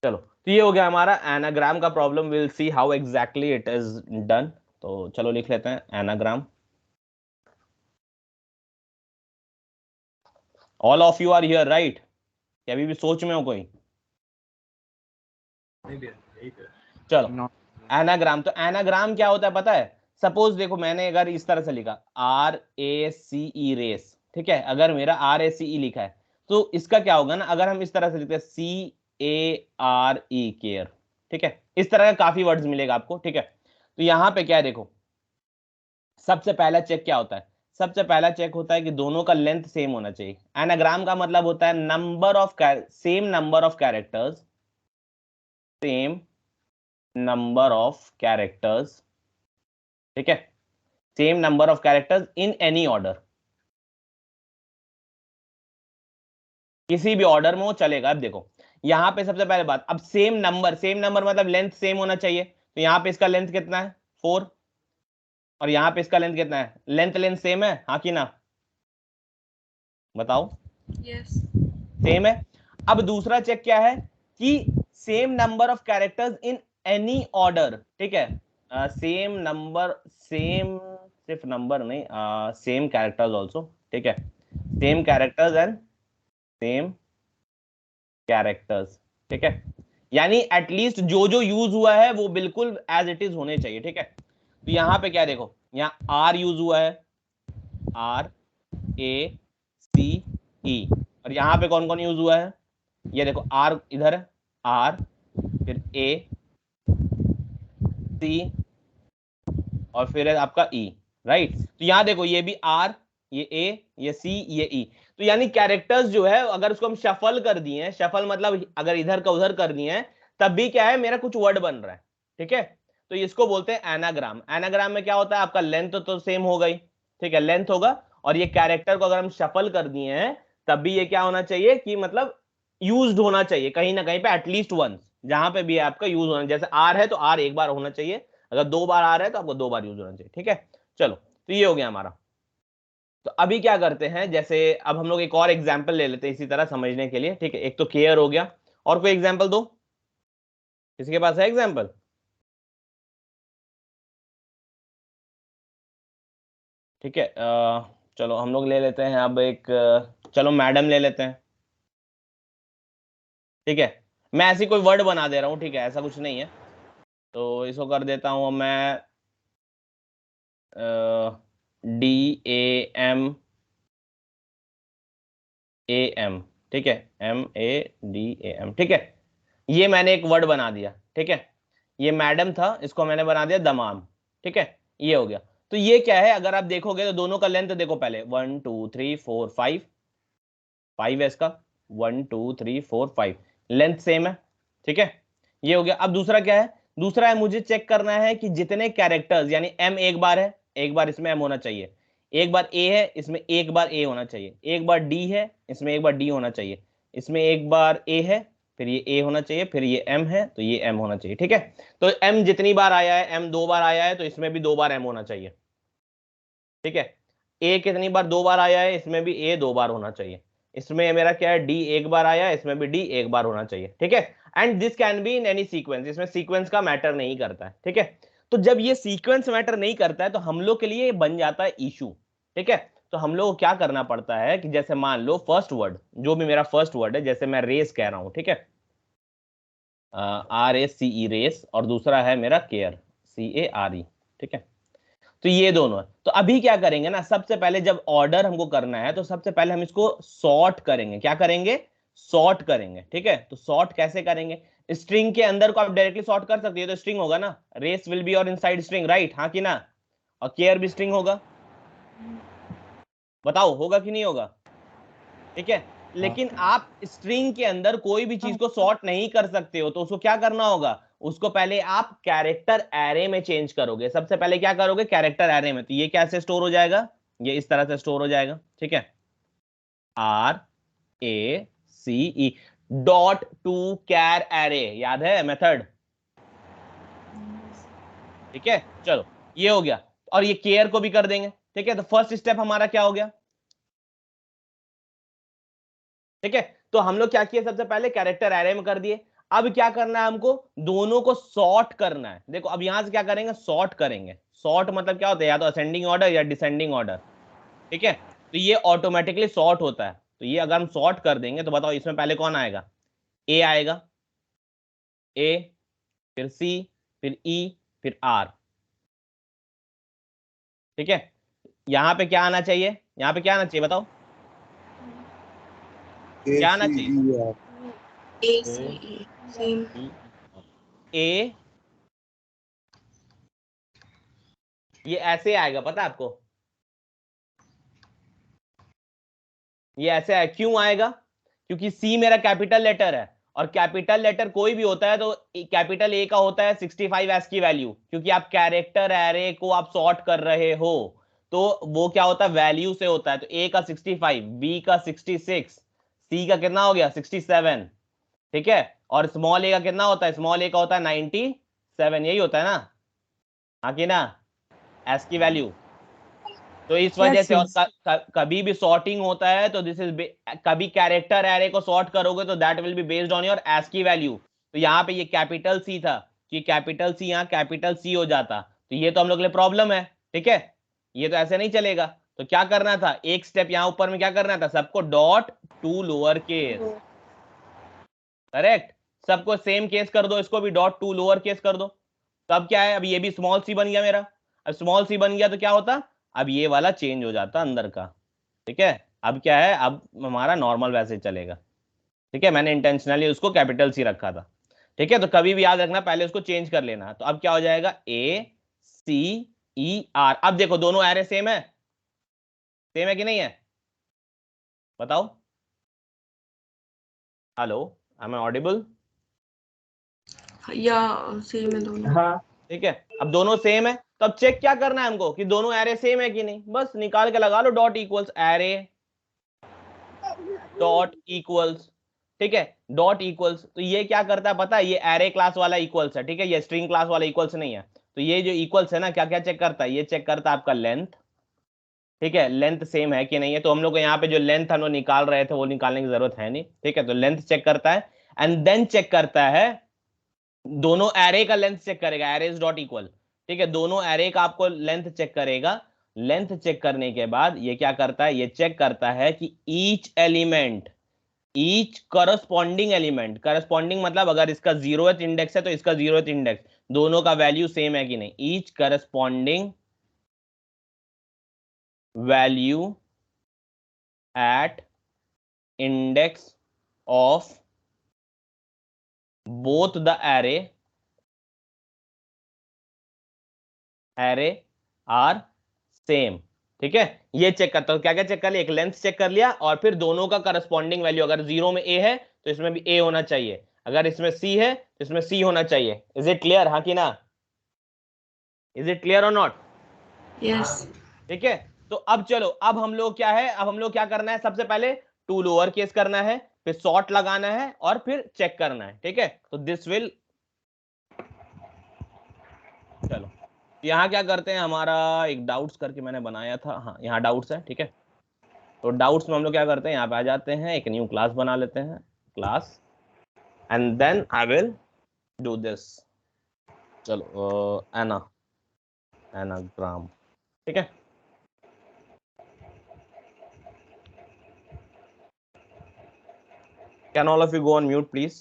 चलो, तो ये हो गया हमारा एनाग्राम का problem. Will see how exactly it is done. तो चलो लिख लेते हैं anagram. All of you are here right? क्या अभी भी सोच में हो कोई? चलो, एनाग्राम। तो एनाग्राम क्या होता है पता है? सपोज देखो, मैंने अगर इस तरह से लिखा RACE रेस, ठीक है, अगर मेरा RACE लिखा है तो इसका क्या होगा ना, अगर हम इस तरह से लिखते हैं CARE केयर, ठीक है, इस तरह का काफी वर्ड्स मिलेगा आपको, ठीक है। तो यहां पे क्या है देखो, सबसे पहला चेक क्या होता है? सबसे पहला चेक होता है कि दोनों का लेंथ सेम होना चाहिए। एनाग्राम का मतलब होता है number of same number of characters, same number of characters, ठीक है, same number of characters in any order, किसी भी ऑर्डर में वो चलेगा। अब देखो यहां पे सबसे पहले बात, अब सेम नंबर मतलब लेंथ सेम होना चाहिए। तो यहां पे इसका लेंथ कितना है? 4, और यहां पे इसका लेंथ कितना है? लेंथ सेम है, हाँ कि ना? बताओ। यस। सेम है। अब दूसरा चेक क्या है कि same number of characters in any order, ठीक है, सेम नंबर, सेम, सिर्फ नंबर नहीं, सेम कैरेक्टर्स ऑल्सो, ठीक है, same characters and same characters, ठीक है, यानी एटलीस्ट जो जो यूज हुआ है वो बिल्कुल एज इट इज होने चाहिए, ठीक है। तो यहां पे क्या देखो, यहाँ आर यूज हुआ है, RACE, और यहां पे कौन कौन यूज हुआ है? ये देखो आर इधर है, आर, फिर AC, और फिर है आपका E, राइट। तो यहां देखो ये भी R, ये A, ये C, ये E। तो यानी कैरेक्टर्स जो है अगर उसको हम शफल कर दिए हैं, शफल मतलब अगर इधर का उधर कर दिए हैं, तब भी क्या है, मेरा कुछ वर्ड बन रहा है, ठीक है। तो इसको बोलते हैं एनाग्राम। एनाग्राम में क्या होता है, आपका लेंथ तो सेम हो गई, ठीक है, लेंथ होगा, और ये कैरेक्टर को अगर हम शफल कर दिए हैं तब भी ये क्या होना चाहिए कि मतलब यूज्ड होना चाहिए कहीं ना कहीं पे, एटलीस्ट वंस, जहां पे भी है आपका यूज होना। जैसे आर है तो आर एक बार होना चाहिए, अगर 2 बार आ रहा है तो आपको 2 बार यूज होना चाहिए, ठीक है। चलो, तो ये हो गया हमारा। तो अभी क्या करते हैं, जैसे अब हम लोग एक और एग्जाम्पल ले लेते हैं इसी तरह समझने के लिए, ठीक है। एक तो केयर हो गया, और कोई एग्जाम्पल दो, किसी के पास है एग्जाम्पल? ठीक है, चलो हम लोग ले लेते हैं अब एक, चलो मैडम ले लेते हैं, ठीक है। मैं ऐसी कोई वर्ड बना दे रहा हूँ, ठीक है, ऐसा कुछ नहीं है। तो इसको कर देता हूँ मैं DAMAM, ठीक है, MADAM, ठीक है। ये मैंने एक वर्ड बना दिया, ठीक है। ये मैडम था, इसको मैंने बना दिया दमाम, ठीक है। ये हो गया। तो ये क्या है, अगर आप देखोगे तो दोनों का लेंथ देखो पहले, 1 2 3 4 5, 5 है इसका, 1 2 3 4 5, लेंथ सेम है, ठीक है। ये हो गया। अब दूसरा क्या है? दूसरा है मुझे चेक करना है कि जितने कैरेक्टर्स, यानी M एक बार है, एक बार इसमें M होना चाहिए, एक बार A है, इसमें एक बार A होना चाहिए, एक बार D है, इसमें एक बार D होना चाहिए, इसमें एक बार A है, फिर ये A होना चाहिए, फिर ये M है तो ये M होना चाहिए, ठीक है। तो M जितनी बार आया है, M 2 बार आया है, तो इसमें भी 2 बार M होना चाहिए, ठीक है। A कितनी बार 2 बार आया है, इसमें भी A 2 बार होना चाहिए। इसमें मेरा क्या है, D एक बार आया है, इसमें भी D एक बार होना चाहिए, ठीक है। And this can be in any sequence, इसमें सीक्वेंस का मैटर नहीं करता है, ठीक है। तो जब ये सीक्वेंस मैटर नहीं करता है तो हम लोग के लिए ये बन जाता है इशू, ठीक है। तो हम लोग को क्या करना पड़ता है कि जैसे मान लो फर्स्ट वर्ड, जो भी मेरा फर्स्ट वर्ड है, जैसे मैं रेस कह रहा हूं, ठीक है, RACE रेस, और दूसरा है मेरा केयर, CARE, ठीक है। तो ये दोनों है। तो अभी क्या करेंगे ना, सबसे पहले जब ऑर्डर हमको करना है तो सबसे पहले हम इसको सॉर्ट करेंगे। क्या करेंगे? सॉर्ट करेंगे, ठीक है। तो सॉर्ट कैसे करेंगे? स्ट्रिंग के अंदर को आप डायरेक्टली सॉर्ट कर सकते हो, तो स्ट्रिंग होगा ना, रेस विल बी और इनसाइड स्ट्रिंग, राइट, हाँ कि ना? और केयर भी स्ट्रिंग होगा, बताओ होगा कि नहीं होगा? ठीक है। लेकिन आप स्ट्रिंग के अंदर कोई भी चीज को सॉर्ट नहीं कर सकते हो, तो उसको क्या करना होगा? उसको पहले आप कैरेक्टर एरे में चेंज करोगे। सबसे पहले क्या करोगे? कैरेक्टर एरे में। तो ये कैसे स्टोर हो जाएगा? ये इस तरह से स्टोर हो जाएगा, ठीक है, RACE dot to char array, याद है मेथड? ठीक है, चलो, ये हो गया। और ये केयर को भी कर देंगे, ठीक है। तो फर्स्ट स्टेप हमारा क्या हो गया? ठीक है, तो हम लोग क्या किए, सबसे पहले कैरेक्टर एरे में कर दिए। अब क्या करना है हमको, दोनों को सॉर्ट करना है। देखो अब यहां से क्या करेंगे, सॉर्ट करेंगे। सॉर्ट मतलब क्या होता है, या तो असेंडिंग ऑर्डर या डिसेंडिंग ऑर्डर, ठीक है। तो ये ऑटोमेटिकली सॉर्ट होता है। तो ये अगर हम सॉर्ट कर देंगे तो बताओ इसमें पहले कौन आएगा, ए आएगा, ए, फिर सी, फिर ई, फिर आर, ठीक है। यहाँ पे क्या आना चाहिए, यहाँ पे क्या आना चाहिए बताओ, ए क्या आना सी चाहिए, ई आर, ए सी ई सेम। ए, ये ऐसे आएगा पता है आपको, ये ऐसे है, क्यों आएगा, क्योंकि सी मेरा कैपिटल लेटर है, और कैपिटल लेटर कोई भी होता है तो कैपिटल ए का होता है 65 एस की वैल्यू, क्योंकि आप कैरेक्टर एरे को आप सॉर्ट कर रहे हो, तो वो क्या होता है, वैल्यू से होता है। तो ए का 65, बी का 66, सी का कितना हो गया 67, ठीक है। और स्मॉल ए का कितना होता है, स्मॉल ए का होता है 97, यही होता है ना, हाँ कि ना, एस की वैल्यू। तो इस वजह Yes, से, और yes. कभी भी सॉर्टिंग होता है तो दिस इज, कभी कैरेक्टर एरे को सॉर्ट करोगे तो that will be based on your ASCII value. तो यहाँ पे ये कैपिटल सी था, कि कैपिटल सी यहाँ कैपिटल सी हो जाता, तो ये तो हम लोग के लिए प्रॉब्लम है, ठीक है। ये तो ऐसे नहीं चलेगा। तो क्या करना था, एक स्टेप यहाँ ऊपर में क्या करना था, सबको dot to lower case, correct, सबको सेम केस कर दो, इसको भी डॉट टू लोअर केस कर दो। तो अब क्या है, अब ये भी स्मॉल सी बन गया मेरा। अब स्मॉल सी बन गया तो क्या होता, अब ये वाला चेंज हो जाता अंदर का, ठीक है। अब क्या है, अब हमारा नॉर्मल वैसे चलेगा, ठीक है। मैंने इंटेंशनली उसको कैपिटल सी रखा था, ठीक है। तो कभी भी याद रखना पहले उसको चेंज कर लेना। तो अब क्या हो जाएगा, ए सी ई आर। अब देखो दोनों एरे सेम है, सेम है कि नहीं है, बताओ, हेलो, आई एम ऑडिबल, या सेम है दोनों। हाँ ठीक है। अब दोनों सेम है, तो अब चेक क्या करना है हमको, कि दोनों एरे सेम है कि नहीं, बस निकाल के लगा लो dot equals array dot equals, ठीक है, डॉट इक्वल्स। तो ये क्या करता है पता है, ये एरे क्लास वाला इक्वल्स है, ठीक है, ये स्ट्रिंग क्लास वाला इक्वल्स नहीं है। तो ये जो इक्वल्स है ना, क्या क्या चेक करता है, ये चेक करता है आपका लेंथ, ठीक है, लेंथ सेम है कि नहीं है। तो हम लोग को यहाँ पे जो लेंथ हम लोग निकाल रहे थे वो निकालने की जरूरत है नहीं, ठीक है। तो लेंथ चेक करता है, एंड देन चेक करता है, दोनों एरे का लेंथ चेक करेगा, एरेज डॉट इक्वल, ठीक है, दोनों एरे का आपको लेंथ चेक करेगा। लेंथ चेक करने के बाद ये क्या करता है, ये चेक करता है कि each element, each corresponding element, corresponding मतलब अगर इसका 0th इंडेक्स है तो इसका 0th इंडेक्स, दोनों का वैल्यू सेम है कि नहीं, each corresponding value at index of both the array are same, ठीक है। ये चेक करता हूं, क्या क्या चेक कर लिया, एक लेंथ चेक कर लिया, और फिर दोनों का करस्पॉन्डिंग वैल्यू, अगर 0 में ए है तो इसमें भी ए होना चाहिए, अगर इसमें सी है तो इसमें सी होना चाहिए। इज इट क्लियर, हाँ कि ना, इज इट क्लियर और नॉट, यस। ठीक है। तो अब चलो, अब हम लोग क्या है, अब हम लोग क्या करना है, सबसे पहले टू लोअर केस करना है, फिर सॉर्ट लगाना है, और फिर चेक करना है, ठीक है। तो दिस विल, चलो यहाँ क्या करते हैं, हमारा एक डाउट्स करके मैंने बनाया था, हाँ यहाँ डाउट्स है, ठीक है। तो डाउट्स में हम लोग क्या करते हैं, यहाँ पे आ जाते हैं, एक न्यू क्लास बना लेते हैं, class, and then I will do this, चलो एनाग्राम, ठीक है। Can all of you go on mute please,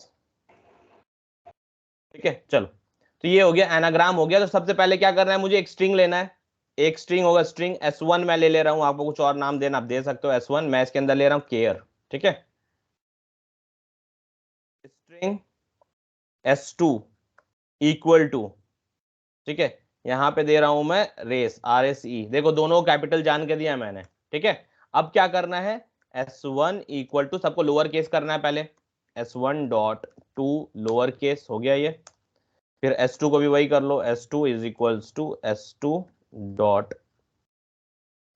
ठीक है। चलो, तो ये हो गया, एनाग्राम हो गया। तो सबसे पहले क्या करना है, मुझे एक स्ट्रिंग लेना है, एक स्ट्रिंग होगा, स्ट्रिंग S1 मैं ले रहा हूं, आपको कुछ और नाम देना आप दे सकते हो, S1 मैं इसके अंदर ले रहा हूं केयर, ठीक है। स्ट्रिंग S2 इक्वल टू, ठीक है, यहां पे दे रहा हूं मैं रेस, RSE, देखो दोनों कैपिटल जान के दिया मैंने, ठीक है। अब क्या करना है, S1 इक्वल टू, सबको लोअर केस करना है पहले, S1 dot to lower case हो गया ये, फिर S2 को भी वही कर लो, S2 is equals to S2 dot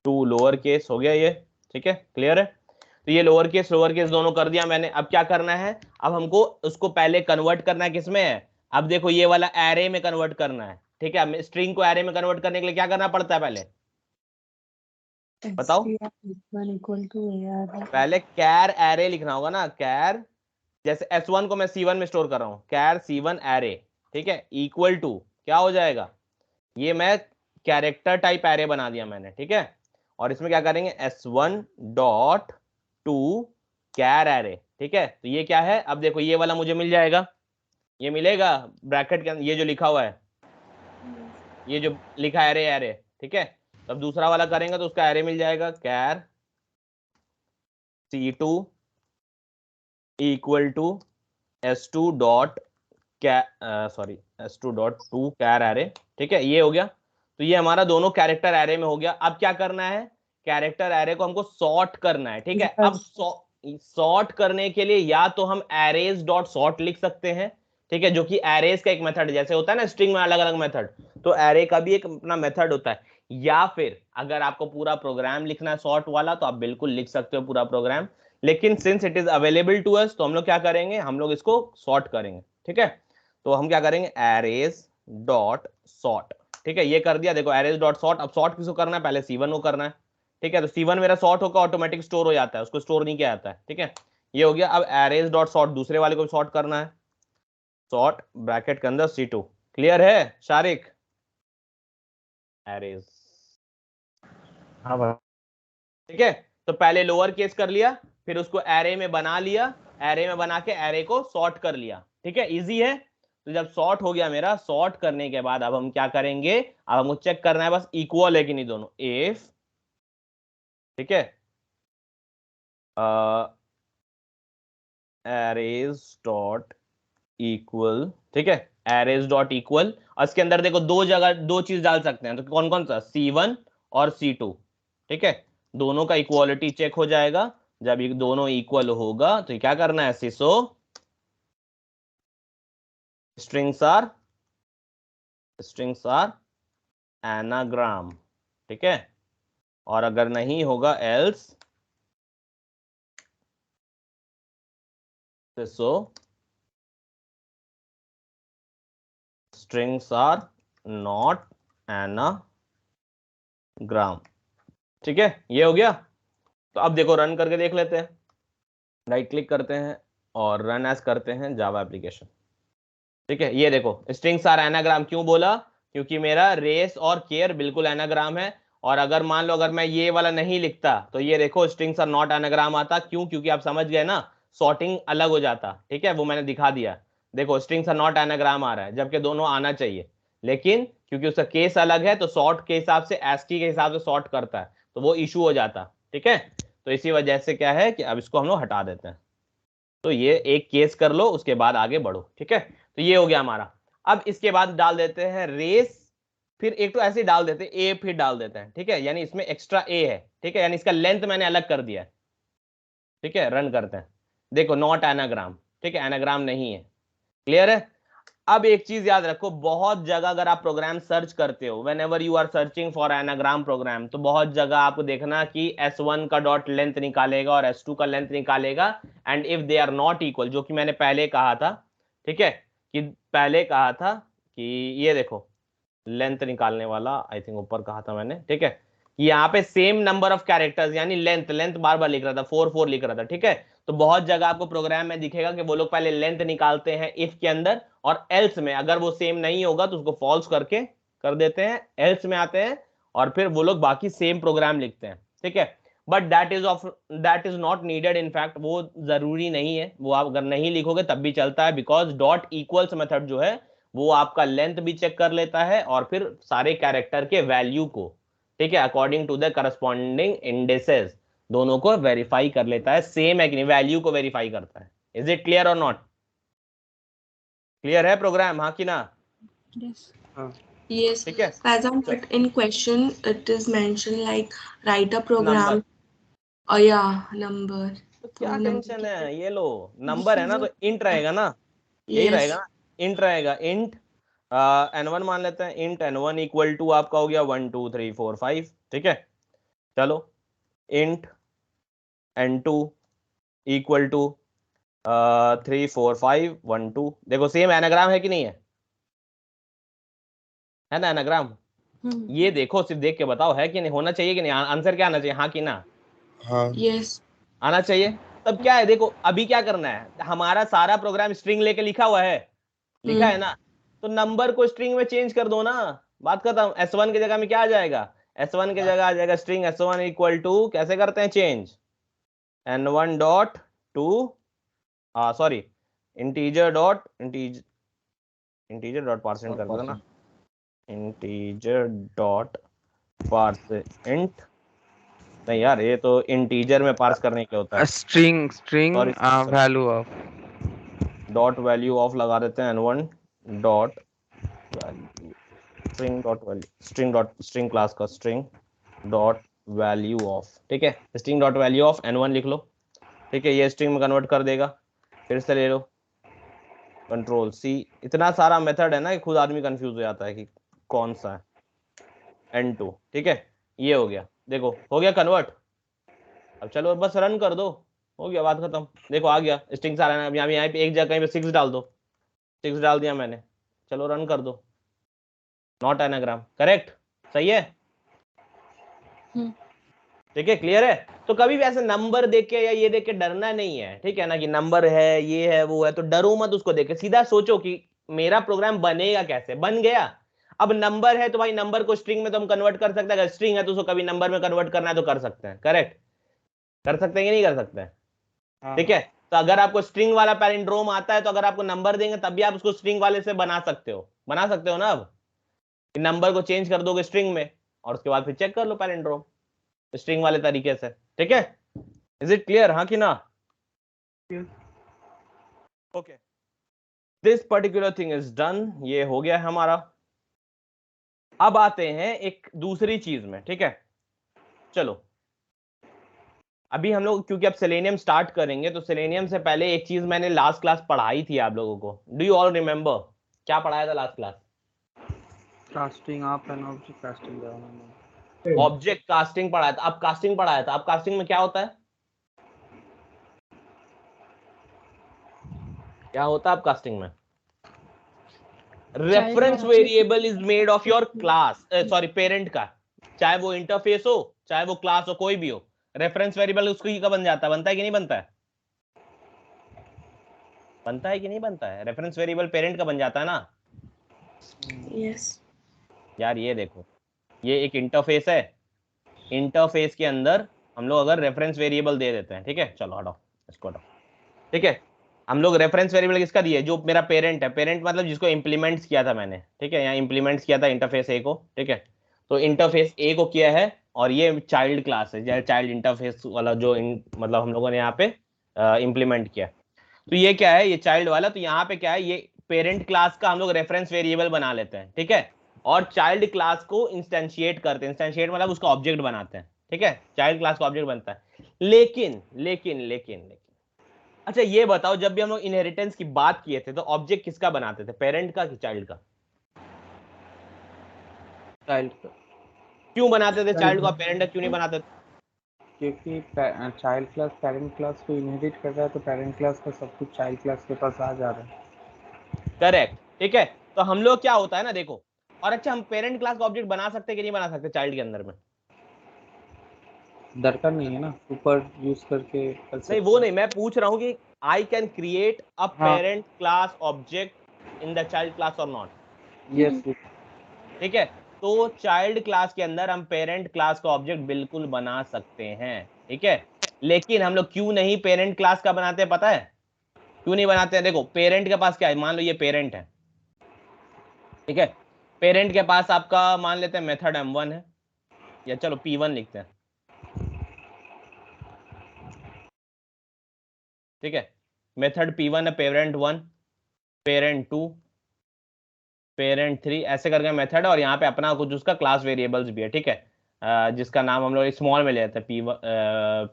to lower case हो गया ये, ठीक है, क्लियर है। तो ये लोअर केस दोनों कर दिया मैंने। अब क्या करना है, अब हमको उसको पहले कन्वर्ट करना है, किसमें है, अब देखो ये वाला एरे में कन्वर्ट करना है, ठीक है। अब स्ट्रिंग को एरे में कन्वर्ट करने के लिए क्या करना पड़ता है, पहले बताओ, str = AR। पहले कैर एरे लिखना होगा ना, कैर जैसे S1 को मैं C1 में स्टोर कर रहा हूँ, कैर C1 एरे, ठीक है, इक्वल टू क्या हो जाएगा, ये मैं कैरेक्टर टाइप एरे बना दिया मैंने, ठीक है। और इसमें क्या करेंगे, S1 dot to char array, ठीक है। तो ये क्या है, अब देखो ये वाला मुझे मिल जाएगा, ये मिलेगा ब्रैकेट के अंदर, ये जो लिखा हुआ है, ये जो लिखा है एरे एरे, ठीक है। तब दूसरा वाला करेंगे तो उसका एरे मिल जाएगा, char C2 equal to S2 dot sorry S2 dot to char array, ठीक है, ये हो गया। तो ये हमारा दोनों कैरेक्टर एरे में हो गया। अब क्या करना है, कैरेक्टर एरे को हमको सॉर्ट करना है, ठीक है। अब सॉर्ट करने के लिए या तो हम एरेज डॉट सॉर्ट लिख सकते हैं, ठीक है, जो कि एरेज का एक मेथड जैसे होता है ना, स्ट्रिंग में अलग अलग मेथड, तो एरे का भी एक अपना मेथड होता है। या फिर अगर आपको पूरा प्रोग्राम लिखना है सॉर्ट वाला तो आप बिल्कुल लिख सकते हो पूरा प्रोग्राम, लेकिन since it is available to us तो हम लोग क्या करेंगे, हम लोग इसको सॉर्ट करेंगे, ठीक है। तो हम क्या करेंगे, एरेज डॉट सॉर्ट, ठीक है, ये कर दिया। देखो एरेज डॉट सॉर्ट, अब सॉर्ट किसको करना है, पहले C1 को करना है, ठीक है। तो C1 मेरा सॉर्ट होकर ऑटोमेटिक स्टोर हो जाता है, उसको स्टोर नहीं किया जाता है, ठीक है, ये हो गया। अब एरेज डॉट सॉर्ट दूसरे वाले को सॉर्ट करना है, सॉर्ट ब्रैकेट के अंदर C2, क्लियर है शारिक, एरेज, हाँ भाई। ठीक है। तो पहले लोअर केस कर लिया, फिर उसको एरे में बना लिया, एरे में बना के एरे को सॉर्ट कर लिया, ठीक है, इजी है। तो जब सॉर्ट हो गया मेरा, सॉर्ट करने के बाद अब हम क्या करेंगे, अब हमको चेक करना है बस इक्वल है कि नहीं दोनों, इफ, ठीक है, एरेज डॉट इक्वल, ठीक है, एरेज डॉट इक्वल। और इसके अंदर देखो दो जगह दो चीज डाल सकते हैं, तो कौन कौन सा, C1 और C2, ठीक है, दोनों का इक्वालिटी चेक हो जाएगा। जब ये दोनों इक्वल होगा तो क्या करना है, सिसो स्ट्रिंग्स आर एनाग्राम, ठीक है। और अगर नहीं होगा else sysout strings are not anagram, ठीक है, ये हो गया। तो अब देखो रन करके देख लेते हैं, राइट क्लिक करते हैं और रन एज करते हैं जावा एप्लीकेशन, ठीक है। ये देखो स्ट्रिंग्स आर एनाग्राम, क्यों बोला, क्योंकि मेरा रेस और केयर बिल्कुल एनाग्राम है। और अगर मान लो अगर मैं ये वाला नहीं लिखता तो ये देखो स्ट्रिंग्स आर नॉट एनाग्राम आता, क्यों, क्योंकि आप समझ गए ना, सॉर्टिंग अलग हो जाता, ठीक है, वो मैंने दिखा दिया। देखो स्ट्रिंग्स आर नॉट एनाग्राम आ रहा है, जबकि दोनों आना चाहिए, लेकिन क्योंकि उसका केस अलग है तो सॉर्ट के हिसाब से, एस्की के हिसाब से सॉर्ट करता है, तो वो इशू हो जाता, ठीक है। तो इसी वजह से क्या है कि अब इसको हम लोग हटा देते हैं। तो ये एक केस कर लो, उसके बाद आगे बढ़ो, ठीक है। तो ये हो गया हमारा। अब इसके बाद डाल देते हैं रेस, फिर एक तो ऐसे डाल देते हैं ए, फिर डाल देते हैं, ठीक है, यानी इसमें एक्स्ट्रा ए है, ठीक है, यानी इसका लेंथ मैंने अलग कर दिया है, ठीक है। रन करते हैं, देखो नॉट एनाग्राम, ठीक है, एनाग्राम नहीं है, क्लियर है। अब एक चीज याद रखो, बहुत जगह अगर आप प्रोग्राम सर्च करते हो, whenever you are searching for anagram program, तो बहुत जगह आपको देखना कि S1 का डॉट लेंथ निकालेगा और S2 का लेंथ निकालेगा, and if they are not equal, जो कि मैंने पहले कहा था, ठीक है, कि पहले कहा था कि ये देखो लेंथ निकालने वाला, आई थिंक ऊपर कहा था मैंने, ठीक है, कि यहाँ पे सेम नंबर ऑफ कैरेक्टर्स, यानी लेंथ लेंथ बार बार लिख रहा था, 4 लिख रहा था, ठीक है। तो बहुत जगह आपको प्रोग्राम में दिखेगा कि वो लोग पहले लेंथ निकालते हैं इफ के अंदर, और एल्स में अगर वो सेम नहीं होगा तो उसको फॉल्स करके कर देते हैं, एल्स में आते हैं और फिर वो लोग बाकी सेम प्रोग्राम लिखते हैं, ठीक है। But that is not needed, in fact वो जरूरी नहीं है, वो आप अगर नहीं लिखोगे तब भी चलता है, बिकॉज डॉट इक्वल्स मेथड जो है वो आपका लेंथ भी चेक कर लेता है और फिर सारे कैरेक्टर के वैल्यू को, ठीक है, according to the corresponding indices, दोनों को वेरीफाई कर लेता है, सेम है कि नहीं, वैल्यू को वेरीफाई करता है। इज इट क्लियर और नॉट क्लियर है प्रोग्राम, हाँ कि ना? Yes. हाँ। Yes. ठीक है, Fazam, but in question it is mentioned like write a program. Number, Oh yeah, number. तो तो क्या number टेंशन की है, ये लो नंबर है ना, तो इंट रहेगा ना, यही Yes. रहेगा ना, इंट रहेगा, इंट N1 मान लेते हैं, इंट N1 इक्वल टू आपका हो गया 1 2 3 4 5, ठीक है। चलो इंट N2 इक्वल टू 3 4 5 1 2, देखो सेम एनाग्राम है कि नहीं है ना एनाग्राम? ये देखो, सिर्फ देख के बताओ है कि नहीं, होना चाहिए कि नहीं, आंसर क्या आना चाहिए, हाँ कि ना? हाँ। Yes. आना चाहिए, तब क्या है, देखो अभी क्या करना है, हमारा सारा प्रोग्राम स्ट्रिंग लेके लिखा हुआ है, लिखा है ना, तो नंबर को स्ट्रिंग में चेंज कर दो ना, बात खत्म। S1 की जगह में क्या आ जाएगा, S1 की जगह आ जाएगा स्ट्रिंग S1 इक्वल टू, कैसे करते हैं change, N1 dot to, sorry, integer dot integer dot per cent कर देना, इंटीजर डॉट पार्सेंट, नहीं यार ये तो इंटीजर में पार्स करने के होता है, string sorry, value of, dot value of लगा देते हैं N1 dot value, string dot value, string class का स्ट्रिंग डॉट वैल्यू ऑफ, ठीक है, string dot value of N1 लिख लो, ठीक है, ये स्ट्रिंग में कन्वर्ट कर देगा, फिर से ले लो कंट्रोल C, इतना सारा मेथड है ना कि खुद आदमी कंफ्यूज हो जाता है कि कौन सा है, N2, ठीक है, ये हो गया, देखो हो गया कन्वर्ट, अब चलो बस रन कर दो, हो गया, बात खत्म, देखो आ गया स्ट्रिंग सारा, यहाँ पे एक जगह कहीं पे 6 डाल दो, 6 डाल दिया मैंने, चलो रन कर दो, नॉट एनाग्राम, करेक्ट, सही है, ठीक है, क्लियर है। तो कभी भी ऐसे नंबर देख के या ये देख के डरना नहीं है, ठीक है ना, कि नंबर है, ये है, वो है, तो डरो मत उसको देख के, सीधा सोचो कि मेरा प्रोग्राम बनेगा कैसे, बन गया। अब नंबर है तो भाई नंबर को स्ट्रिंग में तो हम कन्वर्ट कर सकते हैं, अगर स्ट्रिंग है तो उसको कभी नंबर में कन्वर्ट करना है तो कर सकते हैं, करेक्ट, कर सकते हैं कि नहीं कर सकते हैं, ठीक है। तो अगर आपको स्ट्रिंग वाला पैलिंड्रोम आता है तो अगर आपको नंबर देंगे तब भी आप उसको स्ट्रिंग वाले से बना सकते हो ना, अब नंबर को चेंज कर दोगे स्ट्रिंग में और उसके बाद फिर चेक कर लो पैलिंड्रोम स्ट्रिंग वाले तरीके से, ठीक है, इज इट क्लियर, हाँ कि ना, okay, this particular thing is done, ये हो गया हमारा। अब आते हैं एक दूसरी चीज में, ठीक है, चलो अभी हम लोग क्योंकि अब सेलेनियम स्टार्ट करेंगे तो सेलेनियम से पहले एक चीज मैंने लास्ट क्लास पढ़ाई थी आप लोगों को, डू यू ऑल रिमेंबर, क्या पढ़ाया था last class, casting up and object casting down, object casting पढ़ाया था, अब कास्टिंग पढ़ाया था, अब कास्टिंग में क्या होता है, क्या होता है अब कास्टिंग में, reference variable is made of your class, sorry parent का, चाहे वो इंटरफेस हो चाहे वो क्लास हो, कोई भी हो, रेफरेंस वेरिएबल उसकी का बन जाता है, बनता है कि नहीं बनता है, बनता है कि नहीं बनता है, रेफरेंस वेरिएबल पेरेंट का बन जाता है ना, Yes. यार ये देखो, ये एक इंटरफेस है, इंटरफेस के अंदर हम लोग अगर रेफरेंस वेरिएबल दे देते हैं, ठीक है, चलो हटाओ इसको हटाओ, ठीक है, हम लोग रेफरेंस वेरिएबल किसका दिए, जो मेरा पेरेंट है, पेरेंट मतलब जिसको इंप्लीमेंट किया था मैंने, ठीक है, यहाँ इंप्लीमेंट किया था इंटरफेस ए को, ठीक है, तो इंटरफेस ए को किया है और ये चाइल्ड क्लास है, चाइल्ड इंटरफेस वाला जो मतलब हम लोगों ने यहाँ पे इंप्लीमेंट किया, तो ये क्या है, ये चाइल्ड वाला, तो यहाँ पे क्या है, ये पेरेंट क्लास का हम लोग रेफरेंस वेरिएबल बना लेते हैं, ठीक है, और चाइल्ड क्लास को इंस्टेंशिएट करते हैं, इंस्टेंशिएट मतलब उसका ऑब्जेक्ट बनाते हैं, ठीक है, चाइल्ड क्लास का ऑब्जेक्ट बनता है, लेकिन लेकिन लेकिन लेकिन अच्छा ये बताओ, जब भी हम लोग इनहेरिटेंस की बात किए थे तो ऑब्जेक्ट किसका बनाते थे, पेरेंट का कि चाइल्ड का, चाइल्ड का, क्यों बनाते थे चाइल्ड का, पेरेंट का क्यों नहीं बनाते थे, क्योंकि चाइल्ड क्लास पेरेंट क्लास को इनहेरिट कर रहा है तो पेरेंट क्लास का सब कुछ चाइल्ड क्लास के पास आ जा रहा है, करेक्ट, ठीक है, तो हम लोग क्या होता है ना, देखो, और अच्छा हम पेरेंट क्लास का ऑब्जेक्ट बना सकते कि नहीं बना सकते चाइल्ड के अंदर में, दरकार नहीं है ना, ऊपर यूज करके कर नहीं सकते वो हैं। नहीं, मैं पूछ रहा हूं कि आई कैन क्रिएट अ हाँ, parent class object in the child class और नॉट, यस, ठीक है, तो चाइल्ड क्लास के अंदर हम पेरेंट क्लास का ऑब्जेक्ट बिल्कुल बना सकते हैं, ठीक है, लेकिन हम लोग क्यों नहीं पेरेंट क्लास का बनाते हैं पता है, क्यों नहीं बनाते हैं, देखो पेरेंट के पास क्या है, मान लो ये पेरेंट है, ठीक है, पेरेंट के पास आपका मान लेते हैं मेथड M1 है, या चलो P1 लिखते हैं, ठीक है, मेथड P1 है, पेरेंट 1, पेरेंट 2, पेरेंट 3, ऐसे करके मेथड है, और यहाँ पे अपना कुछ उसका क्लास वेरिएबल्स भी है, ठीक है, जिसका नाम हम लोग स्मॉल में लेते हैं,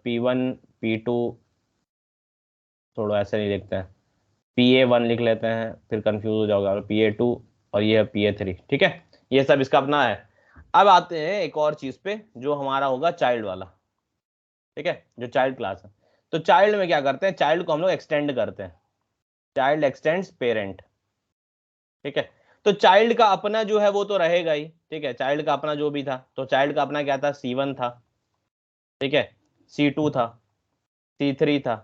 P1 P2, थोड़ा ऐसे नहीं लिखते हैं, PA1 लिख लेते हैं, फिर कंफ्यूज हो जाओगे, PA2, और ये है PA3, ठीक है, ये सब इसका अपना है। अब आते हैं एक और चीज पे जो हमारा होगा चाइल्ड वाला, ठीक है, जो चाइल्ड क्लास है, तो चाइल्ड में क्या करते हैं, चाइल्ड को हम लोग एक्सटेंड करते हैं, चाइल्ड एक्सटेंड्स पेरेंट, ठीक है, तो चाइल्ड का अपना जो है वो तो रहेगा ही, ठीक है, चाइल्ड का अपना जो भी था, तो चाइल्ड का अपना क्या था, C1 था, ठीक है, C2 था, C3 था,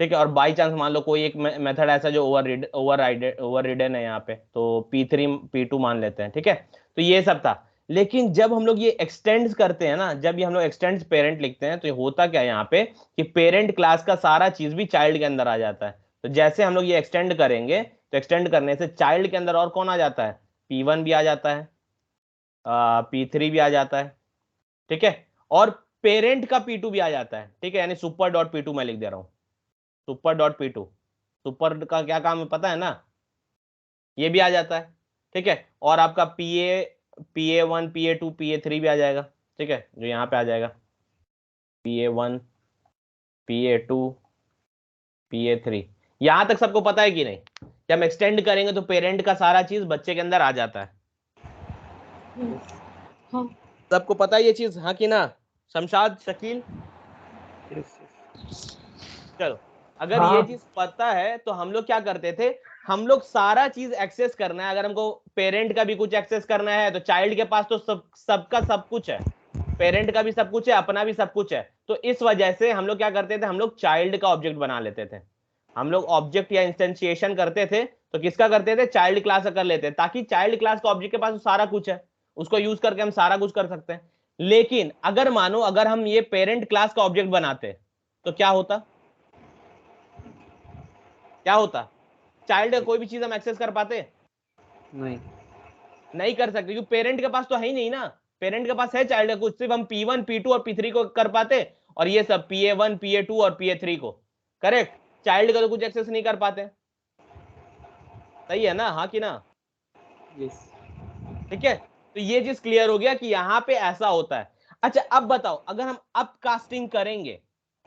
ठीक है। और बाई चांस मान लो कोई एक मेथड ऐसा जो ओवररिडन है यहाँ पे, तो P3 P2 मान लेते हैं। ठीक है, तो ये सब था। लेकिन जब हम लोग ये एक्सटेंड करते हैं ना, जब ये हम लोग एक्सटेंड पेरेंट लिखते हैं, तो ये होता क्या है यहाँ पे कि पेरेंट क्लास का सारा चीज भी चाइल्ड के अंदर आ जाता है। तो जैसे हम लोग ये एक्सटेंड करेंगे, तो एक्सटेंड करने से चाइल्ड के अंदर और कौन आ जाता है, P1 भी आ जाता है, P3 भी आ जाता है। ठीक है, और पेरेंट का P2 भी आ जाता है। ठीक है, यानी सुपर डॉट P2 मैं लिख दे रहा हूँ, सुपर डॉट P2। सुपर का क्या काम है पता है ना, ये भी आ जाता है। ठीक है, और आपका PA1 PA2 PA3 भी आ जाएगा। ठीक है, जो यहाँ पे आ जाएगा PA1 PA2 PA3, यहां तक सबको पता है कि नहीं? जब हम एक्सटेंड करेंगे तो पेरेंट का सारा चीज बच्चे के अंदर आ जाता है। हाँ। सबको पता है ये चीज, हाँ कि ना? शमशाद, शकील, चलो। अगर ये चीज पता है तो हम लोग क्या करते थे, हम लोग सारा चीज एक्सेस करना है। अगर हमको पेरेंट का भी कुछ एक्सेस करना है, तो चाइल्ड के पास तो सबका सब कुछ है, पेरेंट का भी सब कुछ है, अपना भी सब कुछ है। तो इस वजह से हम लोग क्या करते थे, हम लोग चाइल्ड का ऑब्जेक्ट बना लेते थे। हम लोग ऑब्जेक्ट या इंस्टेंशिएशन करते थे तो किसका करते थे, चाइल्ड क्लास का कर लेते, ताकि चाइल्ड क्लास का ऑब्जेक्ट के पास सारा कुछ है, उसको यूज करके हम सारा कुछ कर सकते हैं। लेकिन अगर मानो अगर हम ये पेरेंट क्लास का ऑब्जेक्ट बनाते, तो क्या होता, क्या होता? चाइल्ड का कोई भी चीज हम एक्सेस कर पाते? नहीं, नहीं कर सकते, क्योंकि पेरेंट के पास तो है ही नहीं ना। पेरेंट के पास है चाइल्ड का कुछ, सिर्फ हम P1 P2 और P3 को कर पाते, और ये सब PA1 PA2 और PA3 को। करेक्ट, चाइल्ड का तो कुछ एक्सेस नहीं कर पाते। सही है ना, हाँ कि ना? यस। ठीक है, तो ये चीज क्लियर हो गया कि यहाँ पे ऐसा होता है। अच्छा, अब बताओ, अगर हम अपकास्टिंग करेंगे,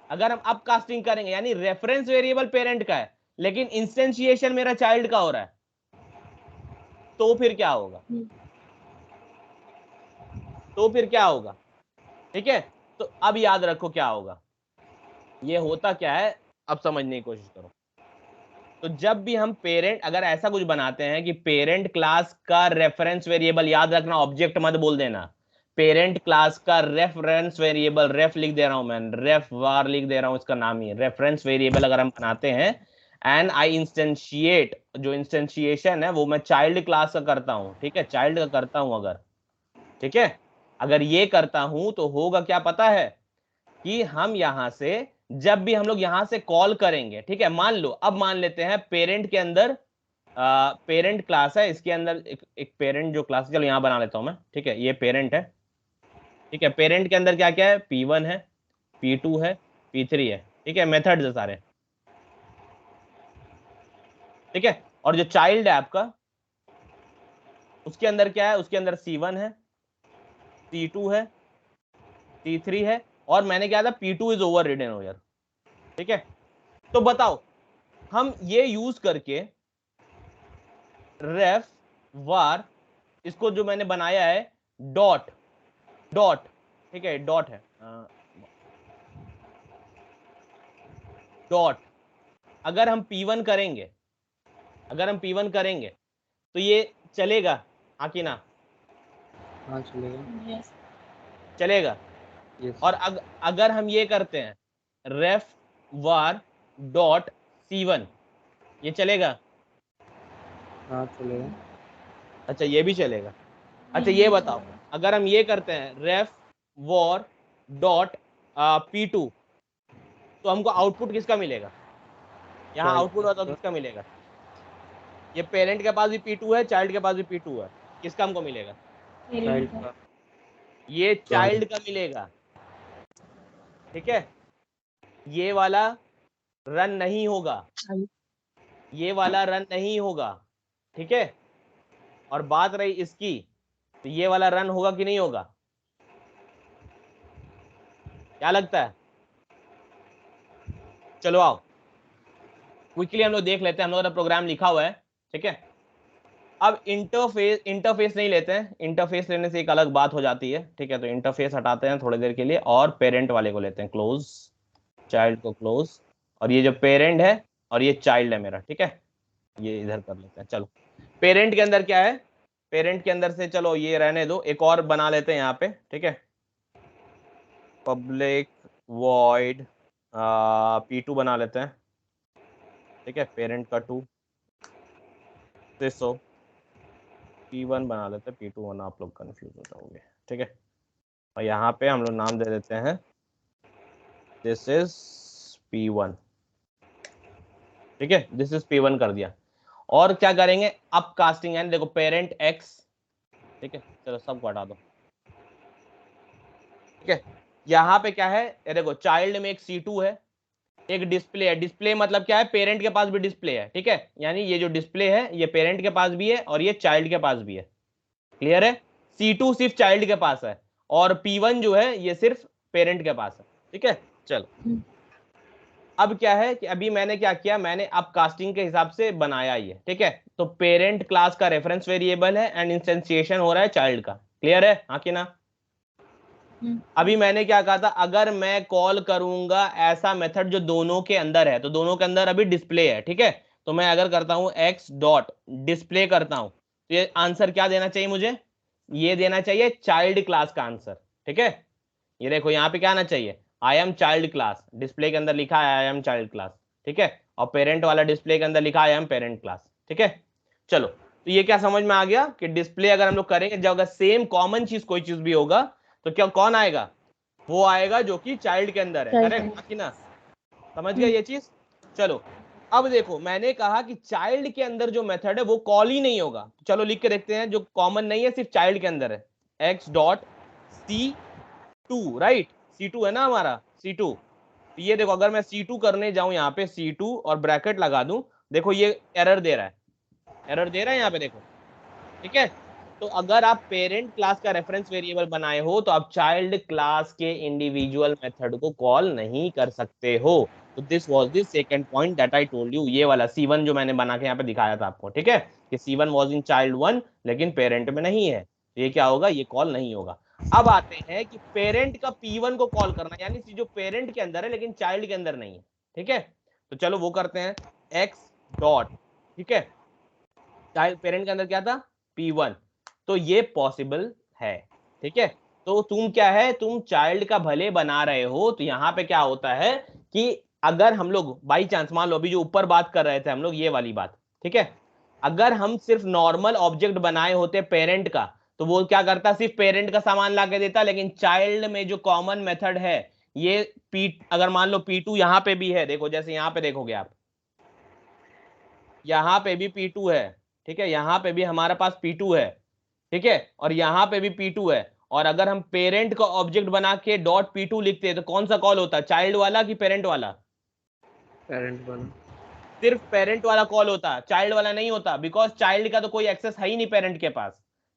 अगर हम अपकास्टिंग करेंगे, यानी रेफरेंस वेरिएबल पेरेंट का है लेकिन इंस्टेंशिएशन मेरा चाइल्ड का हो रहा है, तो फिर क्या होगा? तो फिर क्या होगा? ठीक है, तो अब याद रखो क्या होगा। ये होता क्या है, अब समझने की कोशिश करो। तो जब भी हम पेरेंट, अगर ऐसा कुछ बनाते हैं कि पेरेंट क्लास का रेफरेंस वेरिएबल, याद रखना ऑब्जेक्ट मत बोल देना, पेरेंट क्लास का रेफरेंस वेरिएबल, रेफ लिख दे रहा हूं मैं, रेफ वार लिख दे रहा हूं, इसका नाम ही रेफरेंस वेरिएबल अगर हम बनाते हैं, एंड आई इंस्टेंशिएट, जो इंस्टेंशिएशन है वो मैं चाइल्ड क्लास का करता हूं। ठीक है, चाइल्ड का करता हूं अगर, ठीक है, अगर ये करता हूं तो होगा क्या पता है, कि हम यहां से जब भी हम लोग यहां से कॉल करेंगे, ठीक है, मान लो अब मान लेते हैं पेरेंट के अंदर पेरेंट क्लास है, इसके अंदर एक पेरेंट जो क्लास, चलो यहां बना लेता हूं मैं। ठीक है, ये पेरेंट है। ठीक है, पेरेंट के अंदर क्या क्या है, P1 है, P2 है, P3 है। ठीक है, मेथड्स है सारे। ठीक है, और जो चाइल्ड है आपका, उसके अंदर क्या है, उसके अंदर C1 है, C2 है, C3 है, और मैंने क्या था, P2 इज ओवर रिडन हो यार। ठीक है, तो बताओ, हम ये यूज करके रेफ वार, इसको जो मैंने बनाया है डॉट डॉट, ठीक है, डॉट है, डॉट, अगर हम P1 करेंगे, अगर हम P1 करेंगे तो ये चलेगा, हाँ कि ना? हाँ चलेगा। Yes. चलेगा। यस। और अगर हम ये करते हैं रेफ वार डॉट C1, ये चलेगा? हाँ चलेगा। अच्छा, ये भी चलेगा। अच्छा, ये बताओ, अगर हम ये करते हैं रेफ वॉर डॉट P2, तो हमको आउटपुट किसका मिलेगा? यहाँ चाइल्ड आउटपुट बताओ किसका मिलेगा? ये पेरेंट के पास भी P2 है, चाइल्ड के पास भी P2 है, किसका हमको मिलेगा? चाइल्ड का। ये चाइल्ड का मिलेगा। ठीक है, ये वाला रन नहीं होगा, ये वाला रन नहीं होगा। ठीक है, और बात रही इसकी, तो ये वाला रन होगा कि नहीं होगा? क्या लगता है? चलो आओ, क्विकली हम लोग देख लेते हैं, हम लोगों ने प्रोग्राम लिखा हुआ है। ठीक है, अब इंटरफेस, इंटरफेस नहीं लेते हैं, इंटरफेस लेने से एक अलग बात हो जाती है। ठीक है, तो इंटरफेस हटाते हैं थोड़ी देर के लिए, और पेरेंट वाले को लेते हैं क्लोज, चाइल्ड को क्लोज, और ये जो पेरेंट है और ये चाइल्ड है मेरा। ठीक है, ये इधर कर लेते हैं। चलो, पेरेंट के अंदर क्या है, पेरेंट के अंदर से चलो ये रहने दो, एक और बना लेते हैं यहाँ पे। ठीक है, पब्लिक वॉइड P2 बना लेते हैं। ठीक है, पेरेंट का 2 600 P1 बना देते हैं, P2 वरना आप लोग कंफ्यूज हो जाओगे। ठीक है, और यहाँ पे हम लोग नाम दे देते हैं दिस इज P1। ठीक है, दिस इज P1 कर दिया। और क्या करेंगे, अप कास्टिंग यानी देखो पेरेंट x। ठीक है, चलो सबको हटा दो। ठीक है, यहाँ पे क्या है, ये देखो चाइल्ड में एक C2 है, एक डिस्प्ले है। डिस्प्ले मतलब क्या है, पेरेंट के पास भी डिस्प्ले है। ठीक है, यानी ये जो डिस्प्ले है ये पेरेंट के पास भी है और ये चाइल्ड के पास भी है। क्लियर है, C2 सिर्फ चाइल्ड के पास है और P1 जो है ये सिर्फ पेरेंट के पास है। ठीक है, चलो अब क्या है कि अभी मैंने क्या किया, मैंने अब कास्टिंग के हिसाब से बनाया ये। ठीक है, तो पेरेंट क्लास का रेफरेंस वेरिएबल है एंड इंस्टेंशिएशन हो रहा है चाइल्ड का। क्लियर है, हाँ कि ना? अभी मैंने क्या कहा था, अगर मैं कॉल करूंगा ऐसा मेथड जो दोनों के अंदर है, तो दोनों के अंदर अभी डिस्प्ले है। ठीक है, तो मैं अगर करता हूं x डॉट डिस्प्ले करता हूं, तो ये आंसर क्या देना चाहिए मुझे, ये देना चाहिए चाइल्ड क्लास का आंसर। ठीक है, ये देखो यहाँ पे क्या आना चाहिए, I am child class, display के अंदर लिखा है आई एम चाइल्ड क्लास। ठीक है, और पेरेंट वाला डिस्प्ले के अंदर लिखा है आई एम पेरेंट क्लास। ठीक है, चलो तो ये क्या समझ में आ गया कि डिस्प्ले अगर हम लोग करेंगे, जब अगर सेम कॉमन चीज कोई चीज भी होगा तो क्या कौन आएगा, वो आएगा जो कि चाइल्ड के अंदर है। करेक्ट कि ना, समझ गया ये चीज? चलो अब देखो मैंने कहा कि चाइल्ड के अंदर जो मेथड है वो कॉल ही नहीं होगा। चलो लिख के देखते हैं, जो कॉमन नहीं है सिर्फ चाइल्ड के अंदर है, x dot C2, right, C2 है ना हमारा C2। तो ये देखो अगर मैं C2 करने जाऊं यहाँ पे C2 और ब्रैकेट लगा दूं, देखो ये एरर दे रहा है, एरर दे रहा है यहाँ पे देखो। ठीक है, तो अगर आप पेरेंट क्लास का रेफरेंस वेरिएबल बनाए हो तो आप चाइल्ड क्लास के इंडिविजुअल मेथड को कॉल नहीं कर सकते हो। तो this was the second point that I told you, ये वाला C1 जो मैंने बना के यहाँ पे दिखाया था आपको। ठीक है, कि C1 वाज इन चाइल्ड 1 लेकिन पेरेंट में नहीं है, तो ये क्या होगा, ये कॉल नहीं होगा। अब आते हैं कि पेरेंट का P1 को कॉल करना, यानी जो पेरेंट के अंदर है लेकिन चाइल्ड के अंदर नहीं है। ठीक है, तो चलो वो करते हैं, x डॉट, ठीक है, चाइल्ड पेरेंट के अंदर क्या था P1, तो ये पॉसिबल है। ठीक है, तो तुम क्या है, तुम चाइल्ड का भले बना रहे हो, तो यहाँ पे क्या होता है कि अगर हम लोग बाई चांस, मान लो अभी जो ऊपर बात कर रहे थे हम लोग ये वाली बात, ठीक है, अगर हम सिर्फ नॉर्मल ऑब्जेक्ट बनाए होते पेरेंट का, तो वो क्या करता, सिर्फ पेरेंट का सामान ला के देता। लेकिन चाइल्ड में जो कॉमन मेथड है ये अगर मान लो P2 यहाँ पे भी है, देखो जैसे यहाँ पे देखोगे आप, यहाँ पे भी P2 है। ठीक है, यहाँ पे भी हमारे पास P2 है। ठीक है, और यहाँ पे भी P2 है। और अगर हम पेरेंट का ऑब्जेक्ट बना के डॉट P2 लिखते हैं तो कौन सा कॉल होता है, चाइल्ड वाला कि पेरेंट वाला? पेरेंट वाला। सिर्फ पेरेंट वाला कॉल होता है, चाइल्ड वाला नहीं होता, बिकॉज चाइल्ड का तो कोई एक्सेस है ही नहीं पेरेंट के पास।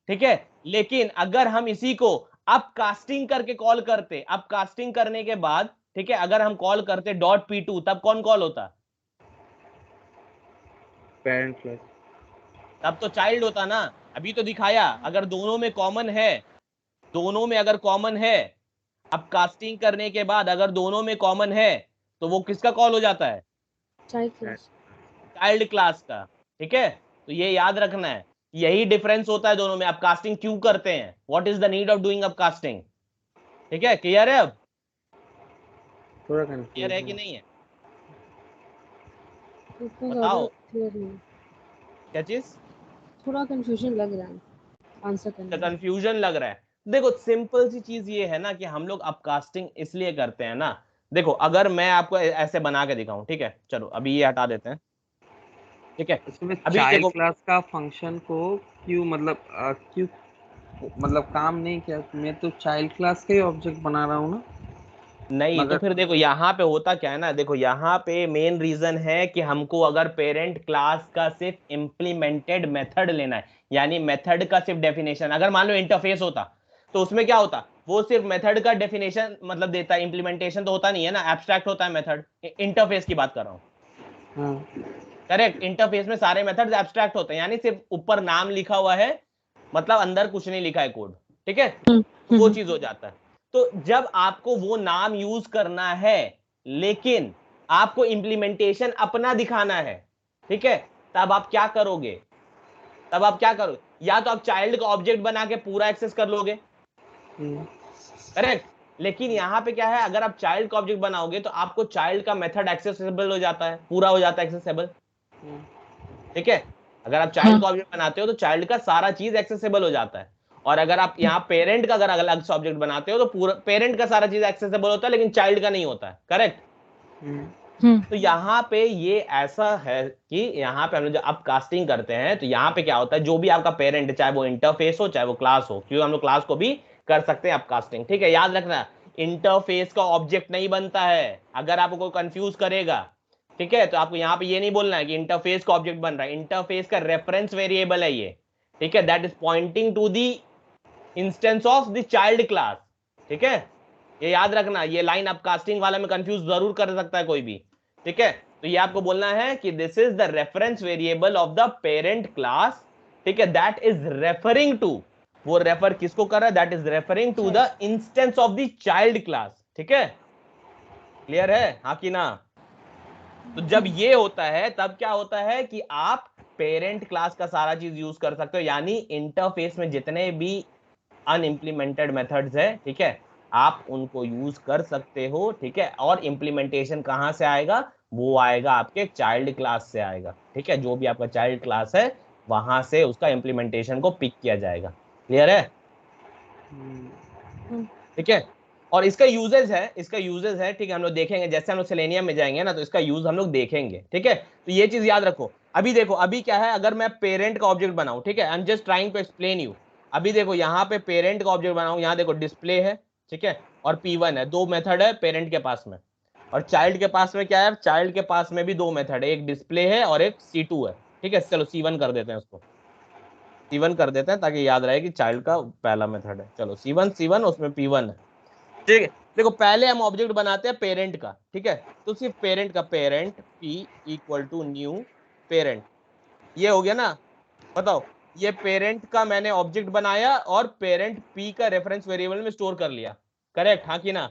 ठीक है, लेकिन अगर हम इसी को अप कास्टिंग करके कॉल करते, अप कास्टिंग करने के बाद, ठीक है, अगर हम कॉल करते डॉट P2, तब कौन कॉल होता, पेरेंट क्लास। तब तो चाइल्ड होता ना। अभी तो दिखाया अगर दोनों में कॉमन है, दोनों में अगर कॉमन है, अब कास्टिंग करने के बाद अगर दोनों में कॉमन है तो वो किसका कॉल हो जाता है, चाइल्ड क्लास का। ठीक है, तो ये याद रखना है, यही डिफरेंस होता है दोनों में। अब कास्टिंग क्यों करते हैं, what is the need of doing अब कास्टिंग? ठीक है, क्लियर है? अब थोड़ा क्लियर है कि कंफ्यूजन। नहीं है, बताओ क्या चीज, थोड़ा कंफ्यूजन लग रहा है आंसर करने में। कंफ्यूजन लग रहा है? देखो सिंपल सी चीज ये है ना कि हम लोग अपकास्टिंग इसलिए करते हैं ना, देखो अगर मैं आपको ऐसे बना के दिखाऊं, ठीक है, चलो अभी ये हटा देते हैं। ठीक है, इसमें अभी चाइल्ड देखो, क्लास का फंक्शन को क्यों मतलब क्यों मतलब काम नहीं किया? मैं तो चाइल्ड क्लास का ही ऑब्जेक्ट बना रहा हूँ ना। नहीं तो मगर फिर देखो यहाँ पे होता क्या है ना, देखो यहाँ पे मेन रीजन है कि हमको अगर पेरेंट क्लास का सिर्फ इम्प्लीमेंटेड मेथड लेना है, यानी मेथड का सिर्फ डेफिनेशन, अगर मान लो इंटरफेस होता तो उसमें क्या होता, वो सिर्फ मेथड का डेफिनेशन मतलब देता है, इम्प्लीमेंटेशन तो होता नहीं है ना, एब्स्ट्रैक्ट होता है मेथड। इंटरफेस की बात कर रहा हूँ, हाँ, करेक्ट, इंटरफेस में सारे मेथड्स एब्स्ट्रैक्ट होते हैं, यानी सिर्फ ऊपर नाम लिखा हुआ है, मतलब अंदर कुछ नहीं लिखा है कोड। ठीक है, तो वो चीज हो जाता है। तो जब आपको वो नाम यूज करना है लेकिन आपको इंप्लीमेंटेशन अपना दिखाना है, ठीक है, तब आप क्या करोगे, तब आप क्या करोगे, या तो आप चाइल्ड का ऑब्जेक्ट बना के पूरा एक्सेस कर लोगे, करेक्ट, लेकिन यहाँ पे क्या है, अगर आप चाइल्ड का ऑब्जेक्ट बनाओगे तो आपको चाइल्ड का मेथड एक्सेसिबल हो जाता है, पूरा हो जाता है एक्सेसिबल। ठीक है, अगर आप चाइल्ड का ऑब्जेक्ट बनाते हो तो चाइल्ड का सारा चीज एक्सेसिबल हो जाता है, और अगर आप यहाँ पेरेंट का अगर अलग से ऑब्जेक्ट बनाते हो तो पूरा पेरेंट का सारा चीज एक्सेसिबल होता है लेकिन चाइल्ड का नहीं होता है, करेक्ट। तो यहाँ पे ये ऐसा है कि यहाँ पे हम लोग जब अब कास्टिंग करते हैं तो यहाँ पे क्या होता है, जो भी आपका पेरेंट है, चाहे वो इंटरफेस हो चाहे वो क्लास हो, क्योंकि हम लोग क्लास को भी कर सकते हैं अपकास्टिंग, ठीक है। याद रखना इंटरफेस का ऑब्जेक्ट नहीं बनता है, अगर आपको कोई कंफ्यूज करेगा, ठीक है, तो आपको यहाँ पे ये नहीं बोलना है कि इंटरफेस का ऑब्जेक्ट बन रहा है, इंटरफेस का रेफरेंस वेरिएबल है ये, ठीक है, that is pointing to the instance of the child class, ठीक है। ये याद रखना, ये लाइन अपकास्टिंग वाला में कंफ्यूज जरूर कर सकता है कोई भी, ठीक है। तो ये आपको बोलना है कि this is the reference variable of the parent class, ठीक है, दैट इज रेफरिंग टू, वो रेफर किसको कर रहा है, that is referring to the instance of the child class, ठीक है, क्लियर है, हाँ कि ना। तो जब ये होता है तब क्या होता है कि आप पेरेंट क्लास का सारा चीज यूज कर सकते हो, यानी इंटरफेस में जितने भी अनइंप्लीमेंटेड मेथड्स है, ठीक है, आप उनको यूज कर सकते हो, ठीक है। और इंप्लीमेंटेशन कहां से आएगा, वो आएगा आपके चाइल्ड क्लास से आएगा, ठीक है, जो भी आपका चाइल्ड क्लास है वहां से उसका इंप्लीमेंटेशन को पिक किया जाएगा, क्लियर है, ठीक है। और इसका यूजेज है, ठीक है, हम लोग देखेंगे जैसे हम लोग सेलेनियम में जाएंगे ना तो इसका यूज हम लोग देखेंगे, ठीक है। तो ये चीज याद रखो। अभी देखो, अभी क्या है, अगर मैं पेरेंट का ऑब्जेक्ट बनाऊं, ठीक है, I am just trying to explain you. अभी देखो यहाँ पे पेरेंट का ऑब्जेक्ट बनाऊं, यहाँ देखो डिस्प्ले है, ठीक है, और P1 है, दो मेथड है पेरेंट के पास में, और चाइल्ड के पास में क्या है, चाइल्ड के पास में भी दो मेथड है, एक डिस्प्ले है और एक C2 है, ठीक है। चलो C1 कर देते हैं, उसको C1 कर देते हैं ताकि याद रहे कि चाइल्ड का पहला मेथड है। चलो C1 उसमें P1 है, ठीक है। देखो पहले हम ऑब्जेक्ट बनाते हैं पेरेंट का, ठीक है, तो सिर्फ पेरेंट का, parent P equal to new parent, ये हो गया ना। बताओ, ये पेरेंट का मैंने ऑब्जेक्ट बनाया और पेरेंट P का रेफरेंस वेरिएबल में स्टोर कर लिया, करेक्ट, हाँ कि ना,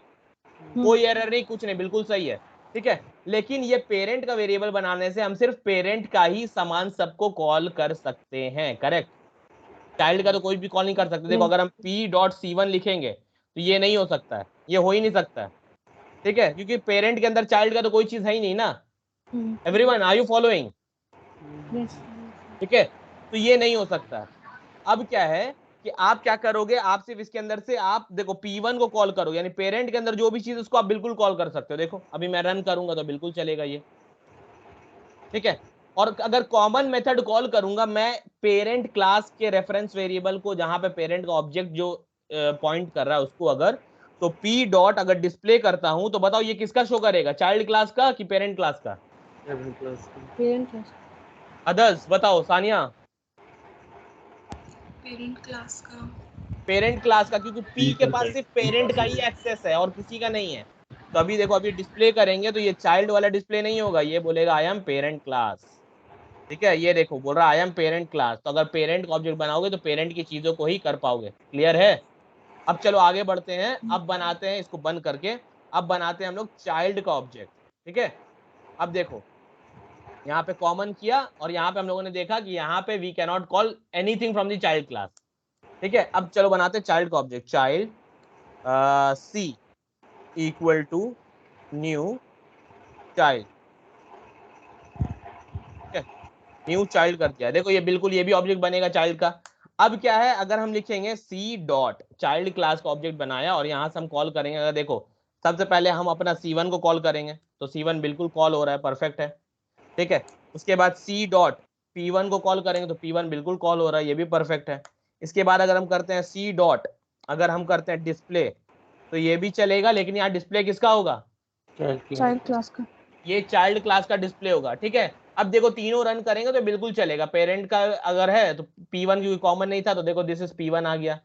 कोई एरर नहीं, कुछ नहीं, बिल्कुल सही है, ठीक है। लेकिन ये पेरेंट का वेरिएबल बनाने से हम सिर्फ पेरेंट का ही समान सबको कॉल कर सकते हैं, करेक्ट, चाइल्ड का तो कोई भी कॉल नहीं कर सकते। देखो अगर हम P.C1 लिखेंगे तो ये नहीं हो सकता है, ये हो ही नहीं सकता है, ठीक है, क्योंकि पेरेंट के अंदर चाइल्ड का तो कोई चीज है ही नहीं ना। एवरीवन, आर यू फॉलोइंग, ठीक है, तो ये नहीं हो सकता। अब क्या है कि आप क्या करोगे, आप सिर्फ इसके अंदर से आप देखो P1 को कॉल करोगे, यानी पेरेंट के अंदर जो भी चीज उसको आप बिल्कुल कॉल कर सकते हो। देखो अभी मैं रन करूंगा तो बिल्कुल चलेगा ये, ठीक है। और अगर कॉमन मेथड कॉल करूंगा मैं पेरेंट क्लास के रेफरेंस वेरिएबल को, जहां पे पेरेंट का ऑब्जेक्ट जो पॉइंट कर रहा है उसको, अगर तो P डॉट अगर डिस्प्ले करता हूं तो बताओ ये किसका शो करेगा, चाइल्ड क्लास का कि पेरेंट क्लास का, पेरेंट क्लास अदर्स बताओ, सानिया, पेरेंट क्लास का। पेरेंट क्लास का, क्योंकि P के पास सिर्फ पेरेंट का ही एक्सेस है और किसी का नहीं है। तो अभी देखो, अभी डिस्प्ले करेंगे तो ये चाइल्ड वाला डिस्प्ले नहीं होगा, ये बोलेगा आई एम पेरेंट क्लास, ठीक है, ये देखो बोल रहा आई एम पेरेंट क्लास। तो अगर पेरेंट का ऑब्जेक्ट बनाओगे तो पेरेंट की चीजों को ही कर पाओगे, क्लियर है। अब चलो आगे बढ़ते हैं, अब बनाते हैं इसको बंद करके, अब बनाते हैं हम लोग चाइल्ड का ऑब्जेक्ट, ठीक है। अब देखो यहाँ पे कॉमन किया और यहाँ पे हम लोगों ने देखा कि यहाँ पे we cannot call anything from the child class, ठीक है। अब चलो बनाते हैं चाइल्ड का object, child C equal to new child, new child कर दिया। देखो ये बिल्कुल ये भी ऑब्जेक्ट बनेगा चाइल्ड का। अब क्या है, अगर हम लिखेंगे C डॉट चाइल्ड क्लास का ऑब्जेक्ट बनाया और यहां से हम कॉल करेंगे, अगर देखो सबसे पहले हम अपना C1 को कॉल करेंगे तो C1 बिल्कुल कॉल हो रहा है, परफेक्ट है, ठीक है। उसके बाद C डॉट P1 को कॉल करेंगे तो P1 बिल्कुल कॉल हो रहा है, ये भी परफेक्ट है। इसके बाद अगर हम करते हैं C डॉट, अगर हम करते हैं डिस्प्ले तो ये भी चलेगा, लेकिन यहाँ डिस्प्ले किसका होगा, चाइल्ड क्लास का। ये चाइल्ड क्लास का डिस्प्ले होगा, ठीक है। अब देखो तीनों रन करेंगे तो बिल्कुल चलेगा, पेरेंट का अगर है तो P1 क्योंकि कॉमन नहीं था तो देखो दिस इज P1 आ गया,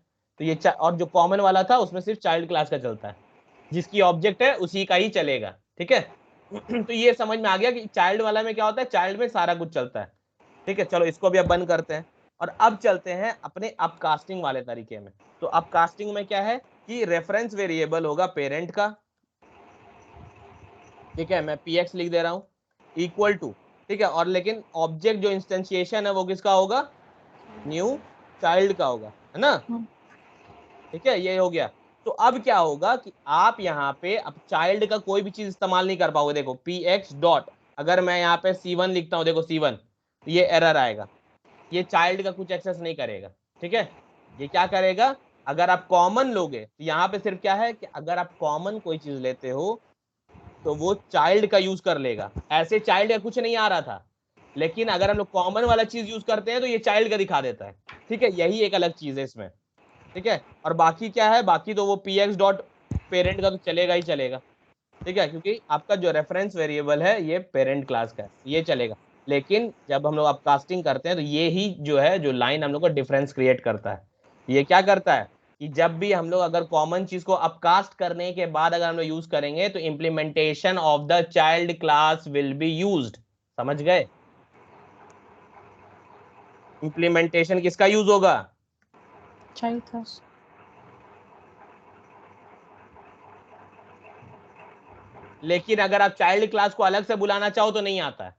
तो ये और जो कॉमन वाला था उसमें सिर्फ चाइल्ड क्लास का चलता है, जिसकी ऑब्जेक्ट है उसी का ही चलेगा, ठीक है। तो ये समझ में आ गया कि चाइल्ड वाला में क्या होता है, चाइल्ड में सारा कुछ चलता है, ठीक है। चलो इसको भी अब बंद करते हैं और अब चलते हैं अपने अपकास्टिंग वाले तरीके में। तो अपकास्टिंग में क्या है कि रेफरेंस वेरिएबल होगा पेरेंट का, ठीक है, मैं px लिख दे रहा हूं इक्वल टू, ठीक है, और लेकिन ऑब्जेक्ट जो इंस्टेंशिएशन है वो किसका होगा, न्यू चाइल्ड का होगा, है ना, ठीक है, ये हो गया। तो अब क्या होगा कि आप यहाँ पे अब चाइल्ड का कोई भी चीज इस्तेमाल नहीं कर पाओगे। देखो px डॉट अगर मैं यहाँ पे C1 लिखता हूँ, देखो C1, तो ये एरर आएगा, ये चाइल्ड का कुछ एक्सेस नहीं करेगा, ठीक है। ये क्या करेगा, अगर आप कॉमन लोगे तो यहाँ पे सिर्फ क्या है कि अगर आप कॉमन कोई चीज लेते हो तो वो चाइल्ड का यूज कर लेगा, ऐसे चाइल्ड का कुछ नहीं आ रहा था, लेकिन अगर हम लोग कॉमन वाला चीज यूज करते हैं तो ये चाइल्ड का दिखा देता है, ठीक है। यही एक अलग चीज है इसमें, ठीक है। और बाकी क्या है, बाकी तो वो px डॉट पेरेंट का तो चलेगा ही चलेगा, ठीक है, क्योंकि आपका जो रेफरेंस वेरिएबल है ये पेरेंट क्लास का है, ये चलेगा। लेकिन जब हम लोग अपकास्टिंग करते हैं तो ये ही जो है, जो लाइन हम लोग को डिफरेंस क्रिएट करता है, ये क्या करता है कि जब भी हम लोग अगर कॉमन चीज को अपकास्ट करने के बाद अगर हम लोग यूज करेंगे तो implementation of the child class will be used. समझ गए? इंप्लीमेंटेशन किसका यूज होगा? Child class. लेकिन अगर आप चाइल्ड क्लास को अलग से बुलाना चाहो तो नहीं आता है।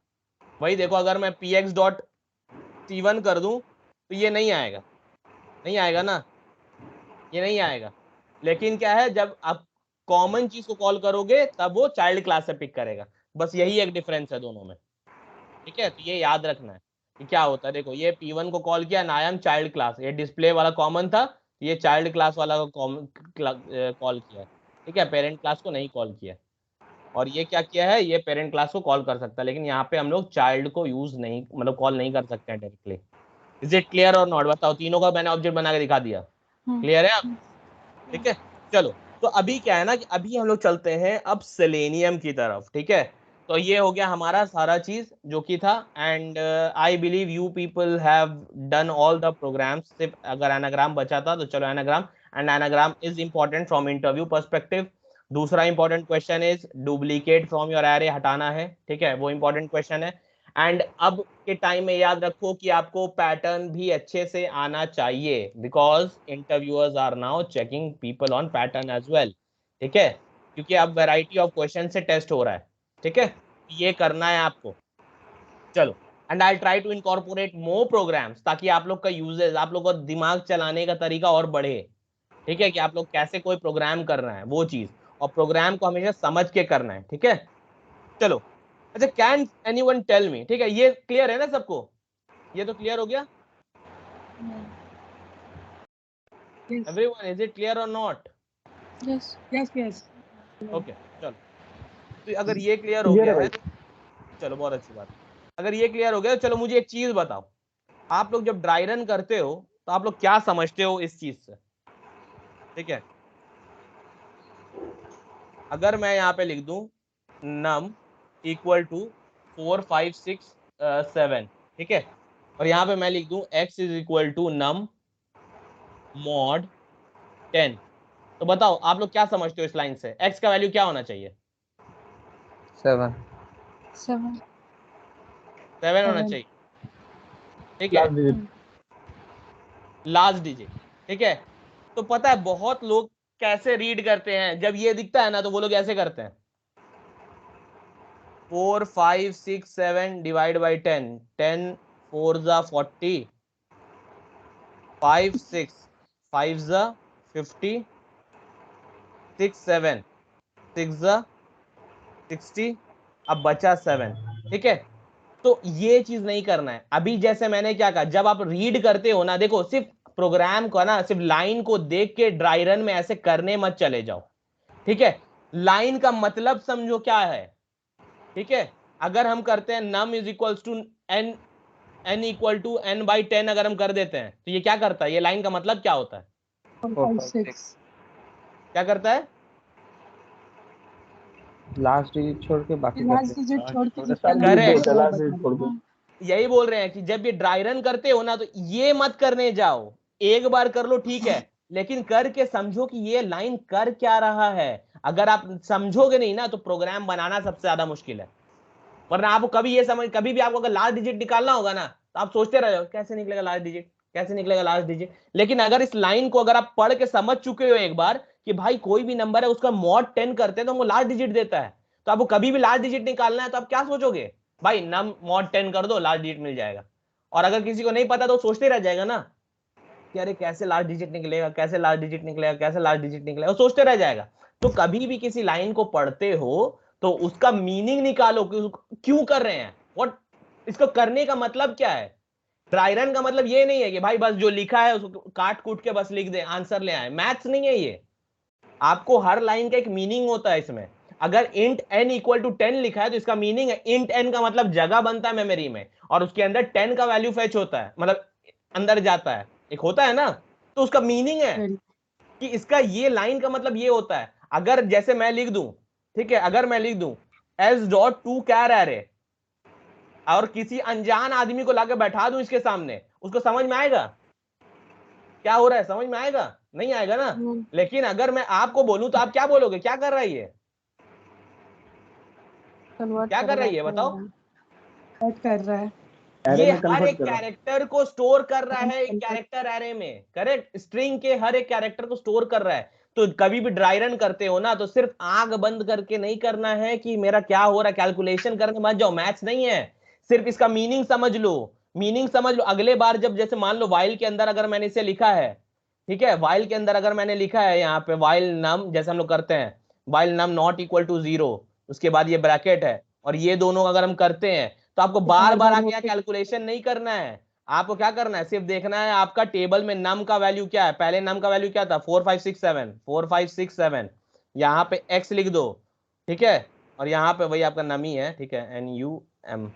वही देखो, अगर मैं px डॉट C1 कर दूं तो ये नहीं आएगा, नहीं आएगा ना, ये नहीं आएगा। लेकिन क्या है, जब आप कॉमन चीज को कॉल करोगे तब वो चाइल्ड क्लास से पिक करेगा, बस यही एक डिफरेंस है दोनों में, ठीक है। तो ये याद रखना है कि क्या होता है। देखो ये P1 को कॉल किया नायम चाइल्ड क्लास, ये डिस्प्ले वाला कॉमन था, ये चाइल्ड क्लास वाला को कॉल किया है, ठीक है, पेरेंट क्लास को नहीं कॉल किया। और ये क्या किया है, ये पेरेंट क्लास को कॉल कर सकता है, लेकिन यहाँ पे हम लोग चाइल्ड को यूज नहीं, मतलब कॉल नहीं कर सकते हैं डायरेक्टली। इज इट क्लियर और नॉट? बताओ, तीनों का मैंने ऑब्जेक्ट बना के दिखा दिया, क्लियर है आप? ठीक है, चलो। तो अभी क्या है ना कि अभी हम लोग चलते हैं अब सेलेनियम की तरफ, ठीक है। तो ये हो गया हमारा सारा चीज जो कि था, and I believe you people have done all the programs. सिर्फ अगर एनाग्राम बचा था तो चलो anagram, and anagram is important from interview perspective. दूसरा important question is duplicate from your array हटाना है, ठीक है, वो इंपॉर्टेंट क्वेश्चन है। एंड अब के टाइम में याद रखो कि आपको पैटर्न भी अच्छे से आना चाहिए, because interviewers are now checking people on pattern as well, ठीक है, क्योंकि अब वैरायटी ऑफ क्वेश्चन से टेस्ट हो रहा है, ठीक है। ये करना है आपको, चलो। And I try to incorporate more programs, ताकि आप लोग का यूजेस, आप लोग का दिमाग चलाने का तरीका और बढ़े, ठीक है, कि आप लोग कैसे कोई प्रोग्राम कर रहे हैं वो चीज, और प्रोग्राम को हमेशा समझ के करना है, ठीक है। चलो, अच्छा, कैन एनीवन टेल मी, ठीक है, ये क्लियर है ना सबको? ये तो क्लियर हो गया Yes. Everyone? Is it clear और not? Yes. Yes. Yes. Okay, चलो। तो अगर ये क्लियर हो गया है तो चलो, बहुत अच्छी बात। अगर ये क्लियर हो गया तो चलो मुझे एक चीज बताओ, आप लोग जब ड्राई रन करते हो तो आप लोग क्या समझते हो इस चीज से, ठीक है। अगर मैं यहाँ पे लिख दूं num इक्वल टू 4 5 6 7, ठीक है, और यहाँ पे मैं लिख दूं x is equal to num mod 10, तो बताओ आप लोग क्या समझते हो इस लाइन से, x का वैल्यू क्या होना चाहिए? 7 7. 7 होना चाहिए, ठीक है, लास्ट डिजिट, ठीक है। तो पता है बहुत लोग कैसे रीड करते हैं, जब ये दिखता है ना तो वो लोग ऐसे करते हैं, 4 5 6 7 डिवाइड बाई 10, 10 4 जा 40, 5 6 5 जा 50, 6 7 6 जा 60, अब बचा 7, ठीक है। तो ये चीज नहीं करना है। अभी जैसे मैंने क्या कहा, जब आप रीड करते हो ना, देखो सिर्फ प्रोग्राम को ना, सिर्फ लाइन को देख के ड्राई रन में ऐसे करने मत चले जाओ, ठीक है। लाइन का मतलब समझो क्या है, ठीक है। अगर हम करते हैं num is equals to n equal to n by 10, अगर हम कर देते हैं तो ये क्या करता है, ये लाइन का मतलब क्या होता है, 4.6. क्या करता है? लास्ट डिजिट छोड़ के बाकी Last करते digit छोड़ के Correct. यही बोल रहे हैं कि जब ये ड्राई रन करते हो ना तो ये मत करने जाओ, एक बार कर लो ठीक है, लेकिन करके समझो कि ये लाइन कर क्या रहा है। अगर आप समझोगे नहीं ना तो प्रोग्राम बनाना सबसे ज्यादा मुश्किल है। वरना आपको कभी ये समझ, कभी भी आपको अगर लास्ट डिजिट निकालना होगा ना तो आप सोचते रह जाओ कैसे निकलेगा लास्ट डिजिट, कैसे निकलेगा लास्ट डिजिट। लेकिन अगर इस लाइन को अगर आप पढ़ के समझ चुके हो एक बार कि भाई कोई भी नंबर है उसका मॉड 10 करते हैं तो हमको लास्ट डिजिट देता है, तो आपको कभी भी लास्ट डिजिट निकालना है तो आप क्या सोचोगे, भाई नम मॉड 10 कर दो, लास्ट डिजिट मिल जाएगा। और अगर किसी को नहीं पता तो सोचते रह जाएगा ना कि अरे कैसे लास्ट डिजिट निकलेगा, कैसे लास्ट डिजिट निकलेगा, कैसे लास्ट डिजिट निकलेगा, सोचते रह जाएगा। तो कभी भी किसी लाइन को पढ़ते हो तो उसका मीनिंग निकालो कि क्यों कर रहे हैं, व्हाट, इसको करने का मतलब क्या है। ड्राई रन का मतलब ये नहीं है कि भाई बस जो लिखा है उसको काट कूट के बस लिख दे, आंसर ले आए। मैथ्स नहीं है ये, आपको हर लाइन का एक मीनिंग होता है इसमें। अगर int n इक्वल टू 10 लिखा है तो इसका मीनिंग है int n का मतलब जगह बनता है मेमोरी में, और उसके अंदर 10 का वैल्यू फेच होता है, मतलब अंदर जाता है, एक होता है ना, तो उसका मीनिंग है कि इसका ये लाइन का मतलब ये होता है। अगर जैसे मैं लिख दूं, ठीक है, अगर मैं लिख दूं s dot to char array और किसी अनजान आदमी को लाके बैठा दूं इसके सामने, उसको समझ में आएगा क्या हो रहा है? समझ में आएगा? नहीं आएगा ना। लेकिन अगर मैं आपको बोलूं तो आप क्या बोलोगे, क्या कर रहा है ये, क्या कर रही है बताओ? कर रहा है ये हर एक कैरेक्टर को स्टोर कर रहा है एक कैरेक्टर एरे में, करेक्ट, स्ट्रिंग के हर एक कैरेक्टर को स्टोर कर रहा है। तो कभी भी ड्राई रन करते हो ना तो सिर्फ आंख बंद करके नहीं करना है कि मेरा क्या हो रहा है, कैलकुलेशन करने मत जाओ, मैथ्स नहीं है, सिर्फ इसका मीनिंग समझ लो, मीनिंग समझ लो। अगले बार जब जैसे मान लो वाइल के अंदर अगर मैंने इसे लिखा है, ठीक है, वाइल के अंदर अगर मैंने लिखा है यहाँ पे वाइल नम, जैसे हम लोग करते हैं while num not equal to 0, उसके बाद ये ब्रैकेट है, और ये दोनों अगर हम करते हैं तो आपको बार बार आके कैलकुलेशन नहीं करना है, आपको क्या करना है, सिर्फ देखना है आपका टेबल में नम का वैल्यू क्या है। पहले नम का वैल्यू क्या था, 4 5 6 7 यहाँ पे x लिख दो, ठीक है, और यहाँ पे वही आपका नम ही है, ठीक है, NUM,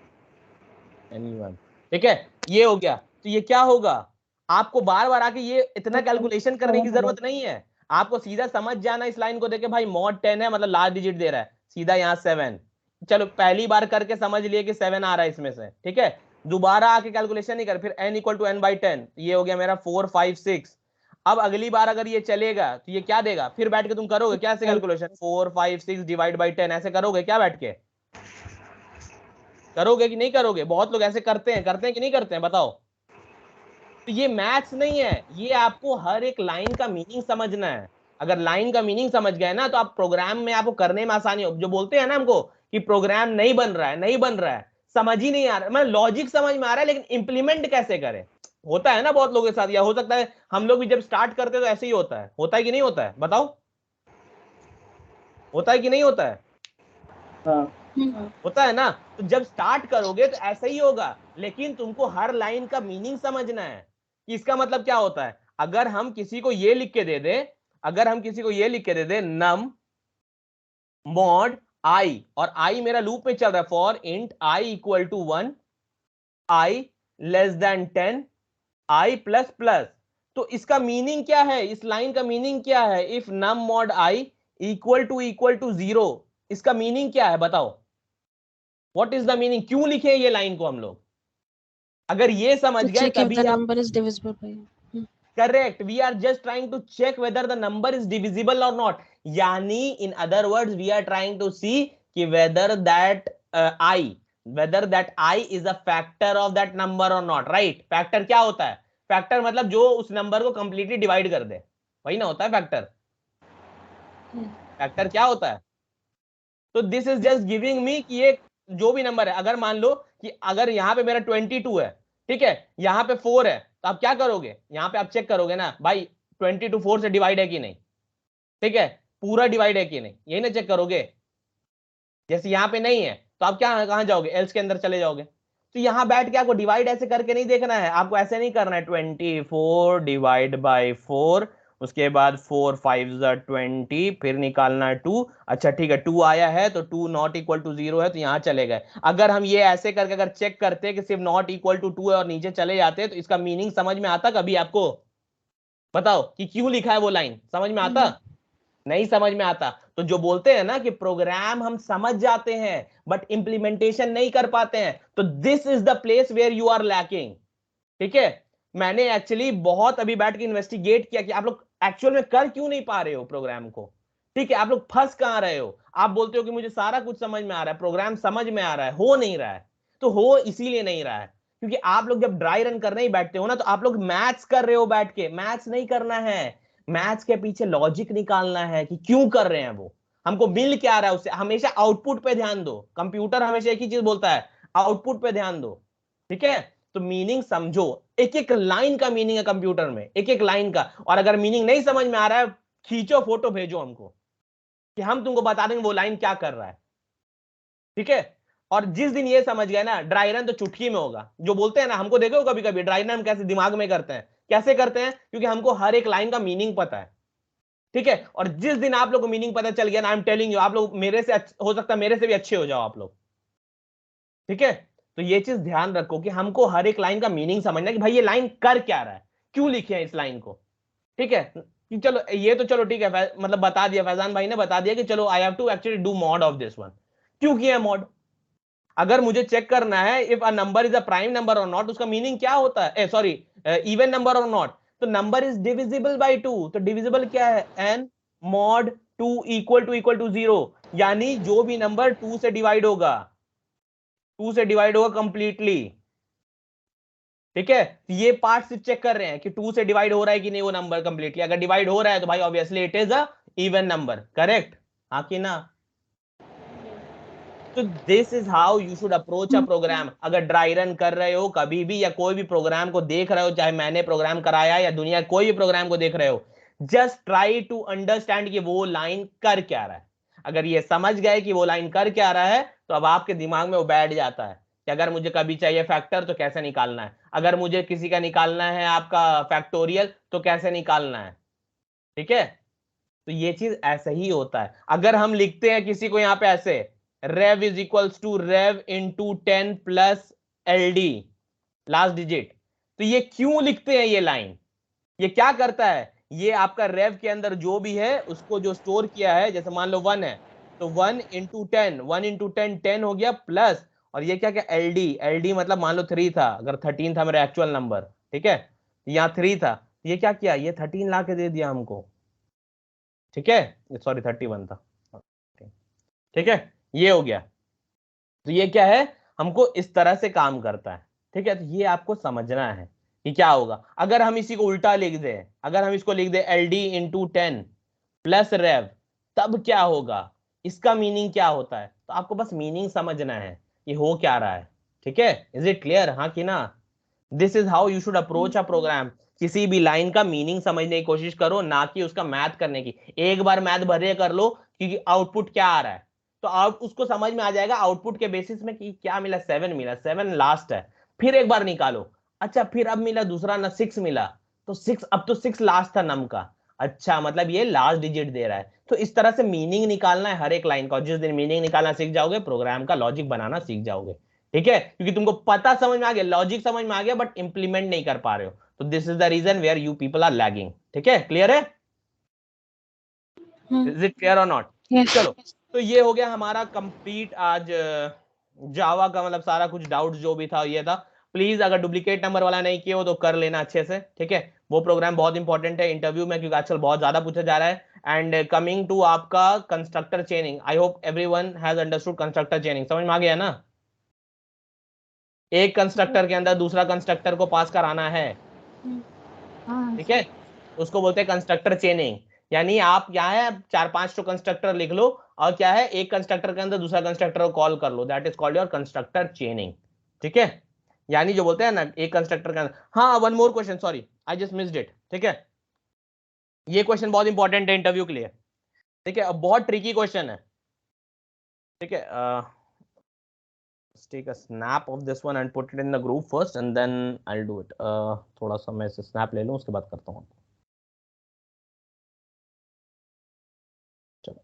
ठीक है, ये हो गया। तो ये क्या होगा, आपको बार बार आके ये इतना कैलकुलेशन करने की जरूरत नहीं है, आपको सीधा समझ जाना इस लाइन को देखे, भाई mod 10 है मतलब लास्ट डिजिट दे रहा है, सीधा यहाँ 7, चलो पहली बार करके समझ लिए कि 7 आ रहा है इसमें से, ठीक है, दोबारा आके कैलकुलेशन नहीं कर, फिर n इक्वल टू n/10, ये हो गया मेरा 4 5 6। अब अगली बार अगर ये चलेगा तो ये क्या देगा, फिर बैठ के तुम करोगे क्या ऐसे कैलकुलेशन, 4 5 6 डिवाइड बाई 10 ऐसे करोगे क्या, बैठ के करोगे कि नहीं करोगे? बहुत लोग ऐसे करते हैं कि नहीं करते हैं बताओ। तो ये मैथ्स नहीं है, ये आपको हर एक लाइन का मीनिंग समझना है। अगर लाइन का मीनिंग समझ गए ना तो आप प्रोग्राम में आपको करने में आसानी हो। जो बोलते हैं ना हमको कि प्रोग्राम नहीं बन रहा है, नहीं बन रहा है, समझ ही नहीं आ रहा, मतलब लॉजिक समझ में आ रहा है लेकिन इंप्लीमेंट कैसे करें, होता है ना बहुत लोगों के साथ, या हो सकता है हम लोग भी जब स्टार्ट करते हैं तो ऐसे ही होता है कि नहीं होता है बताओ, होता है कि नहीं होता है? होता है ना। तो जब स्टार्ट करोगे तो ऐसा ही होगा, लेकिन तुमको हर लाइन का मीनिंग समझना है कि इसका मतलब क्या होता है। अगर हम किसी को ये लिख के दे दे, अगर हम किसी को ये लिख के दे दे नम मॉड आई, और आई मेरा लूप में चल रहा है, for int i equal to 1, i less than 10, i plus plus, तो इसका मीनिंग क्या है, इस लाइन का मीनिंग क्या है, if num mod i equal to 0, इसका मीनिंग क्या है बताओ, व्हाट इज द मीनिंग, क्यों लिखे ये लाइन को हम लोग? अगर ये समझ गए तभी आप, correct, we are just trying to check whether the number is divisible और नॉट, यानी in other words we are trying to see कि whether that I is a factor of that number और नॉट, राइट। फैक्टर क्या होता है, factor मतलब जो उस नंबर को कंप्लीटली डिवाइड कर दे, वही ना होता है फैक्टर। फैक्टर क्या होता है? तो this is just giving me कि ये जो भी नंबर है, अगर मान लो कि अगर यहाँ पे मेरा 22 है, ठीक है, यहाँ पे 4 है, तो आप क्या करोगे, यहाँ पे आप चेक करोगे ना भाई 22 4 से डिवाइड है कि नहीं, ठीक है, पूरा डिवाइड है कि नहीं, यही ना चेक करोगे। जैसे यहाँ पे नहीं है तो आप क्या कहाँ जाओगे, एल्स के अंदर चले जाओगे। तो यहाँ बैठ के आपको डिवाइड ऐसे करके नहीं देखना है, आपको ऐसे नहीं करना है 24 डिवाइड बाई 4, उसके बाद 4 5 20, फिर निकालना है 2, अच्छा ठीक है 2 आया है तो 2 नॉट इक्वल टू 0 है तो यहाँ चले गए। अगर हम ये ऐसे करके अगर चेक करते कि सिर्फ नॉट इक्वल टू 2 है और नीचे चले जाते तो इसका मीनिंग समझ में आता कभी आपको? बताओ कि क्यों लिखा है वो लाइन, समझ में आता? नहीं समझ में आता। तो जो बोलते हैं ना कि प्रोग्राम हम समझ जाते हैं बट इंप्लीमेंटेशन नहीं कर पाते हैं, तो this is the place where you are lacking, ठीक है। मैंने एक्चुअली बहुत अभी बैठ के इन्वेस्टिगेट किया कि आप लोग एक्चुअल में कर क्यों नहीं पा रहे हो प्रोग्राम को, ठीक है, आप लोग फंस कहां रहे हो। आप बोलते हो कि मुझे सारा कुछ समझ में आ रहा है, प्रोग्राम समझ में आ रहा है, हो नहीं रहा है। तो हो इसीलिए नहीं रहा है क्योंकि आप लोग जब ड्राई रन करने ही बैठते हो ना तो आप लोग मैथ्स कर रहे हो बैठ के, मैथ्स नहीं करना है, मैथ्स के पीछे लॉजिक निकालना है कि क्यों कर रहे हैं वो, हमको मिल क्या रहा है उससे। हमेशा आउटपुट पे ध्यान दो, कंप्यूटर हमेशा एक ही चीज बोलता है, आउटपुट पे ध्यान दो, ठीक है। तो मीनिंग समझो, एक एक लाइन का मीनिंग है कंप्यूटर में, एक एक लाइन का। और अगर मीनिंग नहीं समझ में आ रहा है, खींचो फोटो भेजो हमको कि हम तुमको बता देंगे वो लाइन क्या कर रहा है, ठीक है। और जिस दिन ये समझ गए ना, ड्राई रन तो चुटकी में होगा। जो बोलते हैं ना, हमको देखो कभी कभी ड्राई रन हम कैसे दिमाग में करते हैं, कैसे करते हैं, क्योंकि हमको हर एक लाइन का मीनिंग पता है, ठीक है। और जिस दिन आप लोग को मीनिंग पता चल गया ना, आई एम टेलिंग यू, आप लोग मेरे से हो सकता है मेरे से भी अच्छे हो जाओ आप लोग, ठीक है। तो ये चीज ध्यान रखो कि हमको हर एक लाइन का मीनिंग समझना, कि भाई ये लाइन कर क्या रहा है, क्यों लिखे है इस लाइन को, ठीक है। कि चलो ये तो चलो ठीक है, मतलब बता दिया, फैजान भाई ने बता दिया कि चलो I have to actually do mod of this one. क्यों किया है मॉड? अगर मुझे चेक करना है if a number is a prime number और नॉट, उसका मीनिंग क्या होता है, सॉरी, इवन नंबर और नॉट, तो नंबर इज डिविजिबल बाय 2, तो डिविजिबल क्या है, एन मॉड 2 इक्वल टू 0, यानी जो भी नंबर 2 से डिवाइड होगा, 2 से डिवाइड होगा कंप्लीटली, ठीक है। ये पार्ट से चेक कर रहे हैं कि 2 से डिवाइड हो रहा है कि नहीं वो नंबर कंप्लीटली, अगर डिवाइड हो रहा है तो भाई obviously it is a even number, correct, हाँ कि ना। तो this is how you should approach a program. अगर ड्राई रन कर रहे हो कभी भी, या कोई भी प्रोग्राम को देख रहे हो, चाहे मैंने प्रोग्राम कराया या दुनिया कोई भी प्रोग्राम को देख रहे हो, जस्ट ट्राई टू अंडरस्टैंड कि वो लाइन कर क्या रहा है। अगर ये समझ गए कि वो लाइन कर क्या रहा है, तो अब आपके दिमाग में वो बैठ जाता है कि अगर मुझे कभी चाहिए फैक्टर तो कैसे निकालना है, अगर मुझे किसी का निकालना है आपका फैक्टोरियल तो कैसे निकालना है, ठीक है। तो ये चीज ऐसे ही होता है। अगर हम लिखते हैं किसी को यहाँ पे ऐसे, rev is equals to rev into 10 plus LD last digit, तो ये क्यों लिखते हैं ये लाइन? ये क्या करता है, ये आपका रेव के अंदर जो भी है उसको जो स्टोर किया है, जैसे मान लो 1 है तो 1 इंटू 10, 1 इंटू 10 हो गया प्लस, और ये क्या क्या LD मतलब मान लो 3 था, अगर 13 था मेरा एक्चुअल नंबर, ठीक है, यहाँ 3 था, ये क्या किया, ये 13 ला के दे दिया हमको, ठीक है, सॉरी 31 था, ठीक है, ये हो गया। तो ये क्या है, हमको इस तरह से काम करता है, ठीक है। तो ये आपको समझना है कि क्या होगा अगर हम इसी को उल्टा लिख दें, अगर हम इसको लिख दें LD इंटू 10 प्लस रेव, तब क्या होगा, इसका मीनिंग क्या होता है, तो आपको बस मीनिंग समझना है कि हो क्या रहा है, ठीक है। इज इट क्लियर, हाँ कि ना। This is how you should approach a program. किसी भी लाइन का मीनिंग समझने की कोशिश करो, ना कि उसका मैथ करने की। एक बार मैथ भरे कर लो क्योंकि आउटपुट क्या आ रहा है, तो आउट उसको समझ में आ जाएगा आउटपुट के बेसिस में कि क्या मिला, 7 मिला, 7 लास्ट है, फिर एक बार निकालो, अच्छा फिर अब मिला दूसरा ना 6 मिला, तो 6, अब तो 6 लास्ट था नम का, अच्छा मतलब ये लास्ट डिजिट दे रहा है। तो इस तरह से मीनिंग निकालना है हर एक लाइन का, जिस दिन मीनिंग निकालना सीख जाओगे, प्रोग्राम का लॉजिक बनाना सीख जाओगे, ठीक है। क्योंकि तुमको पता समझ में आ गया, लॉजिक समझ में आ गया, बट इंप्लीमेंट नहीं कर पा रहे हो, तो this is the reason where you people are lagging, ठीक है। क्लियर है, इज इट क्लियर और नॉट? Yes. चलो, तो ये हो गया हमारा कंप्लीट आज जावा का, मतलब सारा कुछ डाउट जो भी था ये था। प्लीज अगर डुप्लीकेट नंबर वाला नहीं किए हो तो कर लेना अच्छे से, ठीक है। वो प्रोग्राम बहुत इंपॉर्टेंट है इंटरव्यू में, क्योंकि आजकल बहुत ज्यादा पूछा जा रहा है। एंड कमिंग टू आपका constructor चेनिंग, I hope everyone has understood constructor चेनिंग, समझ में आ गया ना। एक कंस्ट्रक्टर के अंदर दूसरा कंस्ट्रक्टर को पास कराना है, हाँ ठीक है, उसको बोलते हैं कंस्ट्रक्टर चेनिंग। यानी आप यहाँ है 4-5 तो कंस्ट्रक्टर लिख लो, और क्या है, एक कंस्ट्रक्टर के अंदर दूसरा कंस्ट्रक्टर को कॉल कर लो, that is called your constructor chaining, ठीक है। यानी जो बोलते हैं ना एक कंस्ट्रक्टर के अंदर, हाँ one more question, sorry I just missed it, ठीक है। ये क्वेश्चन बहुत इंपॉर्टेंट है इंटरव्यू के लिए, ठीक है, अब बहुत ट्रिकी क्वेश्चन है, ठीक है। take a snap of this one and put it in the group first and then I'll do it. थोड़ा सा मैं इसे snap ले लूँ, उसके बाद करता हूँ। चलो,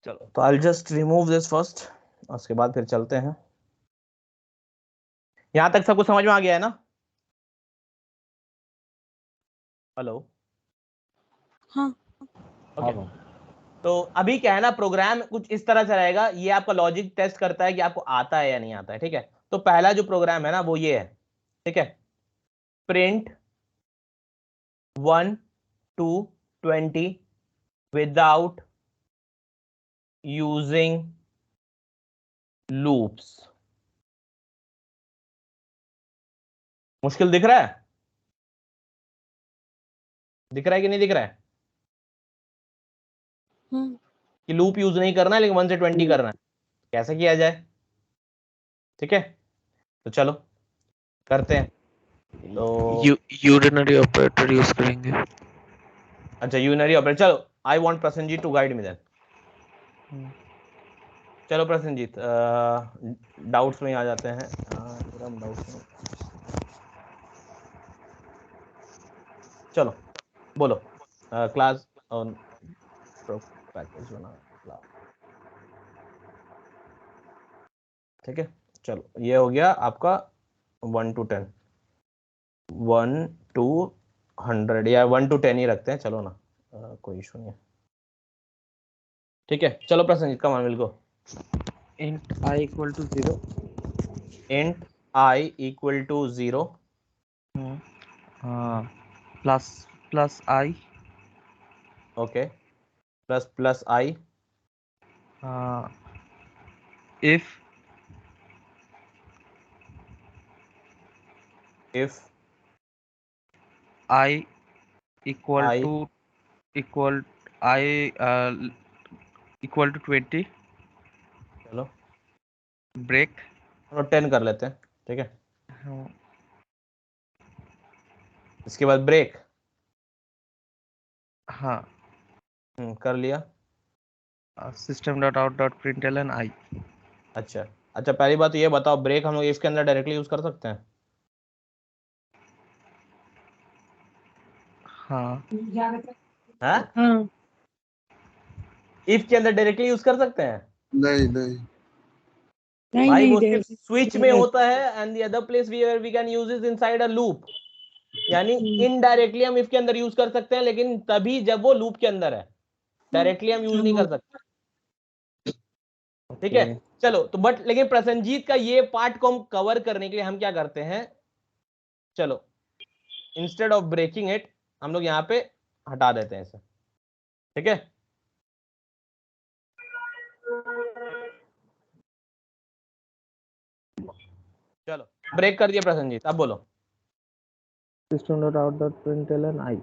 चलो, तो I'll just remove this first, उसके बाद फिर चलते हैं। यहाँ तक सब कुछ समझ में आ गया है ना? हेलो, हाँ। ओके तो अभी क्या है ना, प्रोग्राम कुछ इस तरह से रहेगा, ये आपका लॉजिक टेस्ट करता है कि आपको आता है या नहीं आता है, ठीक है। तो पहला जो प्रोग्राम है ना वो ये है, ठीक है, print 1 to 20 without using loops. मुश्किल दिख रहा है? दिख रहा है कि नहीं दिख रहा है कि लूप यूज नहीं करना है लेकिन 1 से 20 करना है? कैसे किया जाए? ठीक है, तो चलो करते हैं। तो यूरिनरी ऑपरेटर यूज करेंगे। अच्छा यूनरी ऑपरेटर, चलो I want Prasannajit to guide me then. चलो प्रसन्नजीत डाउट्स में आ जाते हैं। हम डाउट्स में, चलो बोलो क्लास ऑन पैकेज बना क्लास, ठीक है। चलो ये हो गया आपका 1 to 10, 1 to 100 या 1 to 10 ही रखते हैं, चलो ना, कोई इशू नहीं है, ठीक है। चलो Prasannajit come on will go. int I equal to 0 int I equal to 0 plus I okay, plus I if I equal I to equal I equal to 20 चलो break 10 कर लेते हैं, ठीक है। इसके बाद ब्रेक, हाँ कर लिया। system.out.println I अच्छा अच्छा, पहली बात तो ये बताओ, ब्रेक हम लोग इसके अंदर डायरेक्टली यूज कर सकते हैं? हाँ हाँ, इफ के अंदर डायरेक्टली यूज कर सकते हैं? नहीं नहीं भाई वो सिर्फ स्विच में होता है, and the other place we can use is inside a loop, यानी इनडायरेक्टली हम इफ के अंदर यूज कर सकते हैं लेकिन तभी जब वो लूप के अंदर है, डायरेक्टली हम यूज नहीं कर सकते, ठीक है। चलो तो बट लेकिन प्रसन्नजीत का ये पार्ट को हम कवर करने के लिए हम क्या करते हैं, चलो इंस्टेड ऑफ ब्रेकिंग इट हम लोग यहाँ पे हटा देते हैं इसे, ठीक है। चलो ब्रेक कर दिया प्रसन्नजीत, अब बोलो। system.out.println I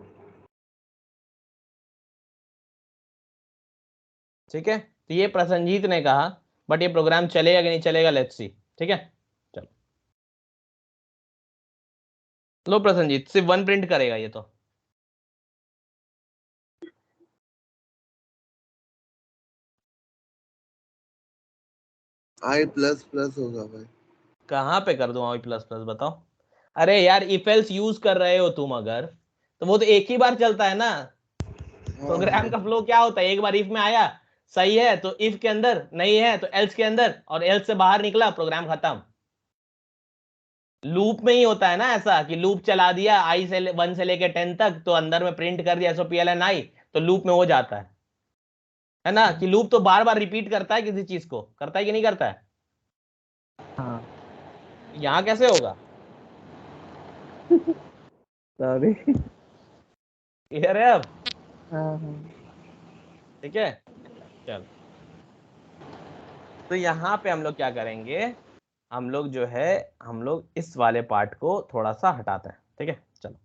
ठीक है, तो ये प्रसन्नजीत ने कहा, बट ये प्रोग्राम चलेगा कि नहीं चलेगा, लेट्स सी, ठीक है। चलो लो प्रसन्नजीत, सिर्फ 1 प्रिंट करेगा ये तो। I प्लस प्लस होगा भाई। कहाँ पे कर दूं आई प्लस प्लस, बताओ। अरे यार इफ एल्स यूज कर रहे हो तुम अगर, तो वो तो एक ही बार चलता है ना। प्रोग्राम का फ्लो क्या होता है, एक बार इफ में आया सही है तो इफ के अंदर, नहीं है तो एल्स के अंदर, और एल्स से बाहर निकला प्रोग्राम खत्म। लूप में ही होता है ना ऐसा कि लूप चला दिया आई से 1 से लेके 10 तक, तो अंदर में प्रिंट कर दिया SOPLN I, तो लूप में हो जाता है ना, कि लूप तो बार बार रिपीट करता है किसी चीज को, करता है कि नहीं करता है? हाँ यहाँ कैसे होगा? सॉरी क्लियर है अब? ठीक है, चलो तो यहाँ पे हम लोग क्या करेंगे, हम लोग जो है हम लोग इस वाले पार्ट को थोड़ा सा हटाते हैं, ठीक है। चलो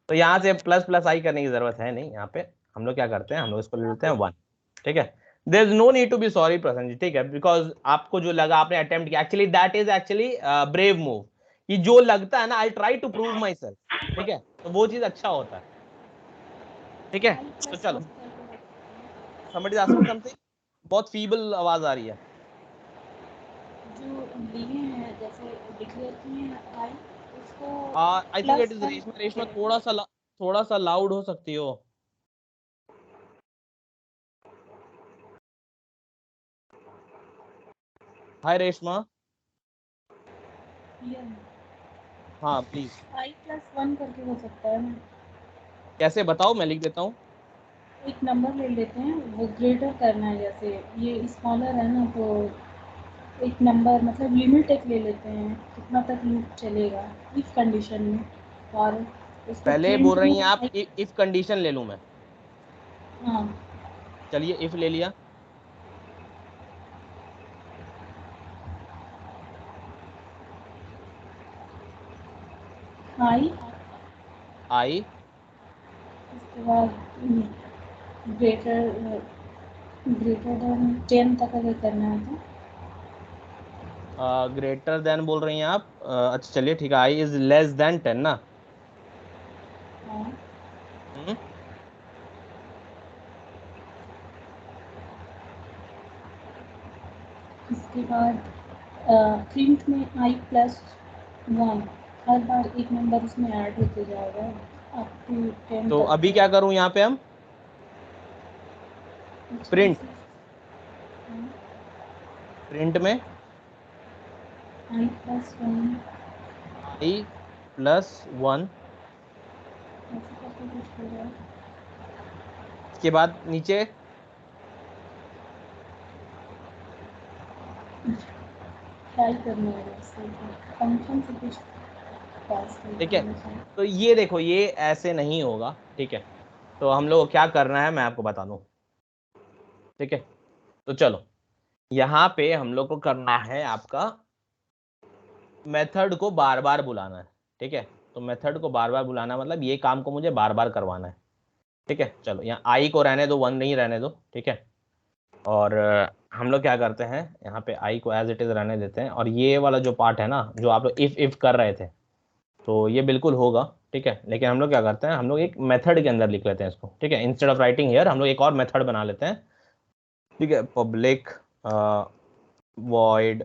तो यहाँ से प्लस प्लस आई करने की जरूरत है नहीं, यहाँ पे हम लोग क्या करते हैं, हम लोग इसको ले लेते हैं 1, ठीक है। There is no need to be sorry Prasanna, ठीक है, बिकॉज आपको जो लगा आपने अटेम्प्ट किया, actually that is actually brave move, कि जो लगता है ना I try to prove my self, ठीक है, तो वो चीज अच्छा होता है, ठीक है। तो चलो somebody is asking something, बहुत फीबल आवाज आ रही है। जो लिए हैं जैसे डिक्लेयर किए हैं आई उसको आई think it is Reshma, Reshma थोड़ा सा लाउड हो सकती हो। हाय रेशमा, हाँ प्लीज। I+1 करके हो सकता है ना? कैसे बताओ, मैं लिख देता हूँ। एक नंबर ले लेते हैं, वो ग्रेटर करना है, जैसे ये स्मॉलर है ना, तो एक नंबर मतलब लिमिट एक ले लेते हैं, कितना तक लूप चलेगा इफ कंडीशन में, और उसको पहले प्रिंट बोल रही में हैं आप इफ कंडीशन ले लूं मैं? हाँ चलिए इफ ले लिया। आई, आई उसके बाद ग्रेटर ग्रेटर देन 10 तक अगर करना है तो ग्रेटर देन बोल रही हैं आप? अच्छा चलिए ठीक है, आई इज लेस देन 10 ना। हाँ, हम्म। इसके बाद प्रिंट में i+1, हर बार एक नंबर इसमें ऐड होते जाएगा अप टू 10 तो तक अभी का। क्या करूं यहाँ पे हम? इसमें प्रिंट, से प्रिंट में i+1 आई प्लस 1, ऐसे करके कुछ हो जाए। इसके बाद नीचे ट्राई करने वाला इससे फंक्शन से कुछ पास कर ठीक है। देना चाहिए। तो ये देखो ये ऐसे नहीं होगा, ठीक है। तो हम लोग को क्या करना है मैं आपको बता दूं, ठीक है। तो चलो यहाँ पे हम लोग को करना है आपका मेथड को बार बार बुलाना है, ठीक है। तो मेथड को बार बार बुलाना मतलब ये काम को मुझे बार बार करवाना है, ठीक है। चलो यहाँ आई को रहने दो, 1 नहीं रहने दो, ठीक है। और हम लोग क्या करते हैं यहाँ पे आई को एज इट इज रहने देते हैं, और ये वाला जो पार्ट है ना जो आप लोग इफ कर रहे थे, तो ये बिल्कुल होगा, ठीक है। लेकिन हम लोग क्या करते हैं, हम लोग एक मेथड के अंदर लिख लेते हैं इसको, ठीक है। इंस्टेड ऑफ राइटिंग हियर हम लोग एक और मेथड बना लेते हैं, ठीक है। पब्लिक वॉइड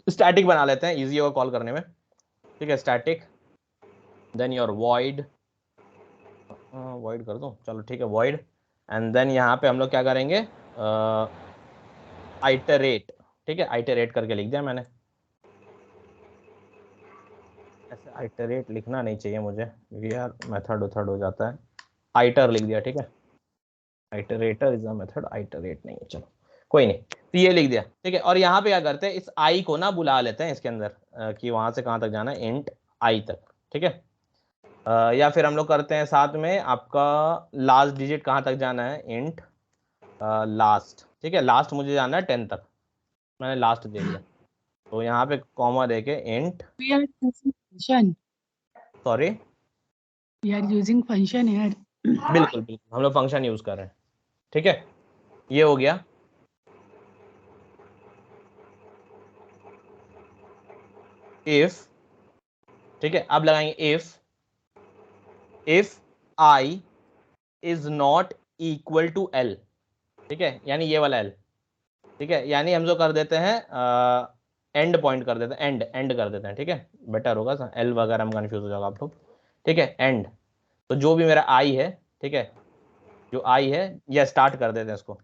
स्टैटिक बना लेते हैं, इजी होगा कॉल करने में, ठीक है। Static then your void, void कर दूं, चलो ठीक है वॉइड। एंड देन यहाँ पे हम लोग क्या करेंगे, आइटरेट, ठीक है। आइटरेट करके लिख दिया मैंने, ऐसे आइटरेट लिखना नहीं चाहिए मुझे क्योंकि यार मेथड उथड हो जाता है। आइटर लिख दिया, ठीक है। Iterator is a method, iterate नहीं है, चलो कोई नहीं। तो ये लिख दिया, ठीक है। और यहाँ पे क्या करते हैं, इस आई को ना बुला लेते हैं इसके अंदर, कि वहां से कहाँ तक जाना है, इंट आई तक, ठीक है। या फिर हम लोग करते हैं साथ में आपका लास्ट डिजिट कहाँ तक जाना है, इंट लास्ट, ठीक है। लास्ट मुझे जाना है 10 तक, मैंने लास्ट दे दिया। तो यहाँ पे कॉमा देके int, We are using function. Sorry, We are using function here. बिल्कुल बिल्कुल हम लोग फंक्शन यूज कर रहे हैं, ठीक है। ये हो गया। इफ, ठीक है, अब लगाएंगे if i is not equal to l, ठीक है, यानी ये वाला एल, ठीक है। यानी हम जो कर देते हैं एंड पॉइंट कर देते हैं, एंड एंड कर देते हैं, ठीक है। बेटर होगा, एल वगैरह में कंफ्यूज हो जाएगा आप लोग, ठीक है। एंड, तो जो भी मेरा आई है, ठीक है, जो आई है, या स्टार्ट कर देते हैं इसको,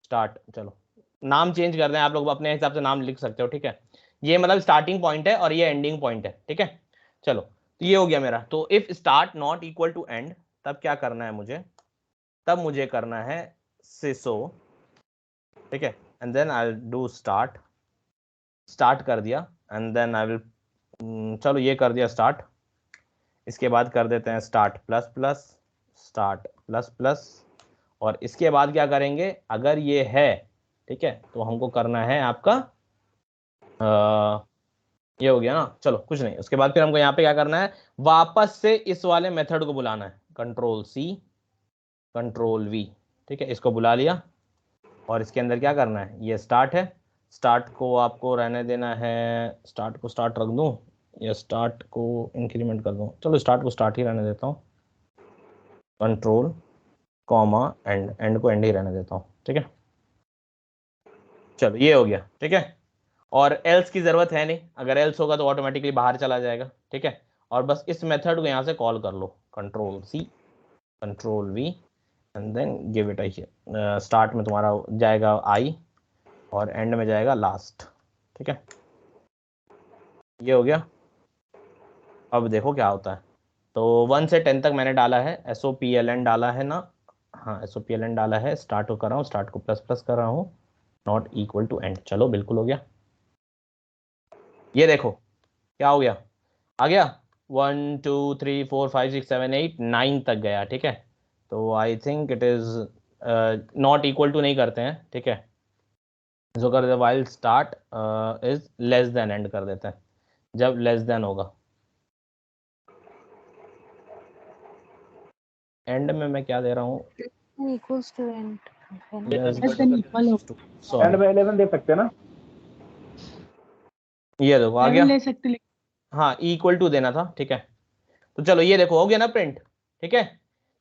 स्टार्ट, चलो नाम चेंज कर दें, आप लोग अपने हिसाब से नाम लिख सकते हो, ठीक है। ये मतलब स्टार्टिंग पॉइंट है और ये एंडिंग पॉइंट है, ठीक है। चलो तो ये हो गया मेरा। तो if start not equal to end, तब क्या करना है मुझे, तब मुझे करना है सिसो, ठीक है। And then I will do start, start कर दिया। एंड देन आई विल, चलो ये कर दिया स्टार्ट। इसके बाद कर देते हैं start plus plus, start plus plus. और इसके बाद क्या करेंगे, अगर ये है, ठीक है, तो हमको करना है आपका ये हो गया ना, चलो कुछ नहीं। उसके बाद फिर हमको यहाँ पे क्या करना है, वापस से इस वाले मेथड को बुलाना है, कंट्रोल सी कंट्रोल वी, ठीक है। इसको बुला लिया और इसके अंदर क्या करना है, ये स्टार्ट है, स्टार्ट को आपको रहने देना है, स्टार्ट को स्टार्ट रख दूं या स्टार्ट को इंक्रीमेंट कर दूं, चलो स्टार्ट को स्टार्ट ही रहने देता हूँ, कंट्रोल कॉमा एंड, एंड को एंड ही रहने देता हूँ, ठीक है। चलो ये हो गया, ठीक है। और एल्स की जरूरत है नहीं, अगर एल्स होगा तो ऑटोमेटिकली बाहर चला जाएगा, ठीक है। और बस इस मेथड को यहाँ से कॉल कर लो, control C control V and then give it I. Start में तुम्हारा जाएगा आई और एंड में जाएगा लास्ट, ठीक है। ये हो गया। अब देखो क्या होता है। तो 1 से 10 तक मैंने डाला है, SOPLN डाला है ना, हाँ SOPLN डाला है, स्टार्ट को कर रहा हूँ, स्टार्ट को प्लस प्लस कर रहा हूँ, नॉट इक्वल टू एंड। चलो बिल्कुल हो गया। ये देखो क्या हो गया, आ गया 1 2 3 4 5 6 7 8 9 तक गया। ठीक है, तो I think it is not equal to नहीं करते हैं। ठीक है, जो कर देते while start is less than end कर देते हैं, जब लेस देन होगा। एंड में मैं क्या दे रहा हूँ, equals to end less than equal हो, एंड सॉरी में 11 दे सकते हैं ना? ये देखो आ गया। 11 ले सकते, लेकिन हाँ इक्वल टू देना था। ठीक है, तो चलो ये देखो हो गया ना प्रिंट। ठीक है,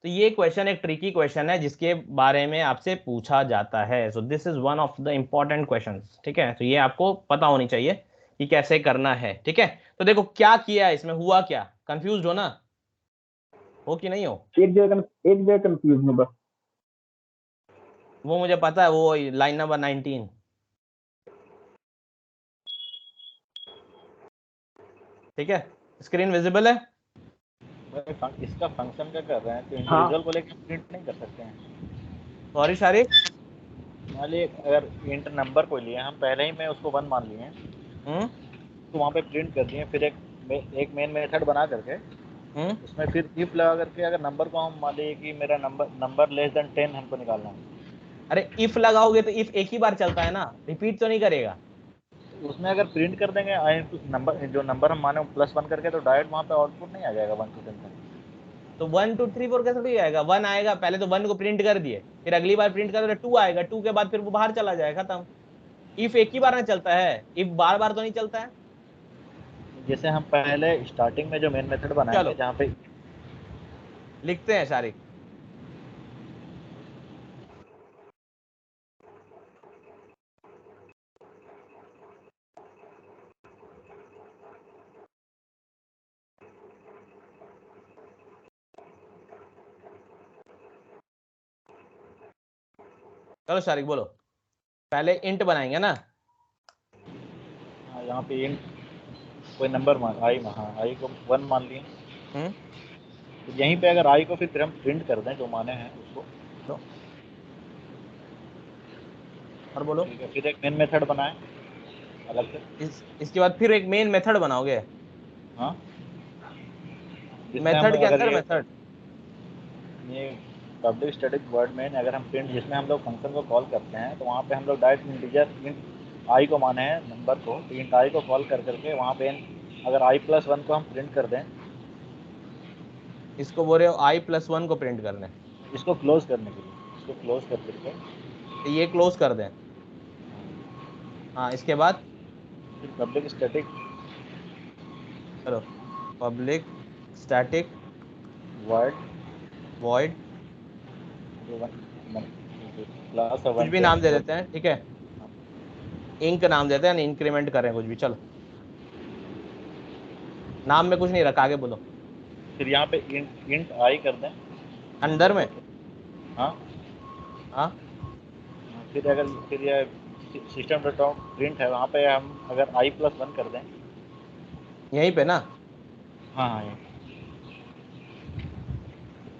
तो ये क्वेश्चन एक ट्रिकी क्वेश्चन है जिसके बारे में आपसे पूछा जाता है। So this is one of the important questions. ठीक है, तो ये आपको पता होनी चाहिए कि कैसे करना है। ठीक है, तो देखो क्या किया है इसमें, हुआ क्या, कंफ्यूज हो ना, हो कि नहीं हो? एक जगह कंफ्यूज हूं बस। वो मुझे पता है, वो लाइन नंबर 19। ठीक है, स्क्रीन विजिबल है? इसका फंक्शन क्या कर रहे हैं, तो हाँ। इंडिविजुअल को लेकर प्रिंट नहीं कर सकते हैं। सॉरी शारिक, मान लिए अगर इंट नंबर को लिए हम पहले ही में उसको 1 मान लिए तो वहाँ पे प्रिंट कर दिए, फिर एक मेन मेथड बना करके उसमें फिर इफ लगा करके अगर नंबर को हम मान लिए कि मेरा नंबर लेस देन 10 हमको निकालना है। अरे इफ लगाओगे तो इफ एक ही बार चलता है ना, रिपीट तो नहीं करेगा। उसमें अगर प्रिंट कर देंगे नंबर, जो नंबर हम माने +1 करके, तो डायरेक्ट वहाँ पे आउटपुट नहीं आ जाएगा 1 to 10 तक। तो 1 2 3 4 कैसे भी आएगा, 1 आएगा, पहले तो 1 को प्रिंट कर दिए, फिर अगली बार प्रिंट कर तो 2 आएगा, 2 के बाद फिर वो बाहर चला जाएगा, खत्म। इफ एक ही बार में चलता है, इफ बार बार तो नहीं चलता है। जैसे हम पहले स्टार्टिंग में जो मेन मेथड बनाएंगे जहाँ पे लिखते हैं शारिक, चलो शारिक बोलो, पहले इंट बनाएंगे ना। हाँ, यहाँ पे इंट कोई नंबर मान आई, हाँ आई को 1 मान लिए। तो यहीं पे अगर आई को फिर हम प्रिंट कर दें जो माने हैं उसको, तो और बोलो, ठीक है, फिर एक मेन मेथड बनाए अलग से। इसके बाद फिर एक मेन मेथड बनाओगे। हाँ, मेथड के अंदर मेथड, ये पब्लिक स्टैटिक वर्ड मेन अगर हम प्रिंट, जिसमें हम लोग फंक्शन को कॉल करते हैं, तो वहाँ पे हम लोग डायरेक्ट इंटीजर इंट आई को माने हैं नंबर को, तो इंट आई को कॉल कर करके वहाँ पे अगर i+1 को हम प्रिंट कर दें, इसको बोल रहे हो i+1 को प्रिंट करने, इसको क्लोज करने के लिए, इसको क्लोज कर करके तो ये क्लोज कर दें। हाँ इसके बाद फिर पब्लिक स्टैटिक, चलो public static word void, class कुछ भी नाम दे देते हैं। ठीक है, इंक नाम देते हैं, इंक्रीमेंट करें कुछ भी, चलो नाम में कुछ नहीं रखा, आगे बोलो। फिर यहाँ पे इंट आई कर दें अंदर में, हाँ हाँ फिर ये सिस्टम डॉट आउट प्रिंट है, वहाँ पे हम अगर i+1 कर दें, यहीं पे ना, हाँ हाँ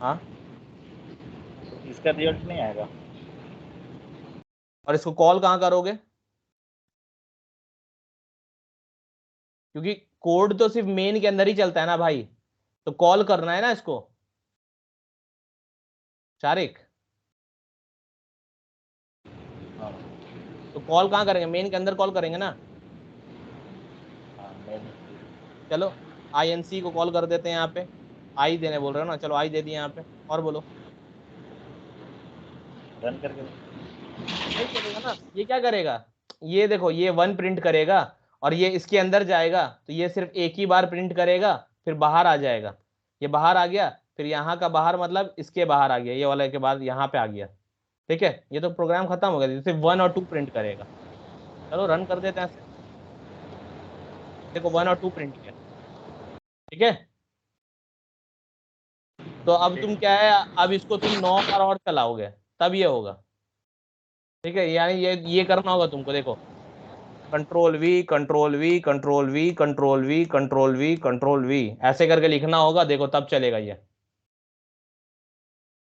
हाँ, तो इसका रिजल्ट नहीं आएगा। और इसको कॉल कहाँ करोगे, क्योंकि कोड तो सिर्फ मेन के अंदर ही चलता है ना भाई, तो कॉल करना है ना इसको शारिक। हाँ तो कॉल कहाँ करेंगे, मेन के अंदर कॉल करेंगे ना। हाँ चलो INC को कॉल कर देते हैं, यहाँ पे आई देने बोल रहे हो ना, चलो आई दे दिए यहाँ पे, और बोलो। रन करके नहीं करेगा ना, ये क्या करेगा, ये देखो ये 1 प्रिंट करेगा और ये इसके अंदर जाएगा, तो ये सिर्फ एक ही बार प्रिंट करेगा, फिर बाहर आ जाएगा, ये बाहर आ गया, फिर यहाँ का बाहर मतलब इसके बाहर आ गया, ये वाले के बाद यहाँ पे आ गया। ठीक है, ये तो प्रोग्राम खत्म हो गया, सिर्फ 1 और 2 प्रिंट करेगा। चलो रन कर देते हैं, देखो 1 और 2 प्रिंट किया। ठीक है, तो अब तुम क्या है, अब इसको तुम 9 बार और चलाओगे तब ये होगा। ठीक है, यानी ये करना होगा तुमको, देखो Ctrl+V Ctrl+V Ctrl+V Ctrl+V Ctrl+V Ctrl+V ऐसे करके लिखना होगा, देखो तब चलेगा ये।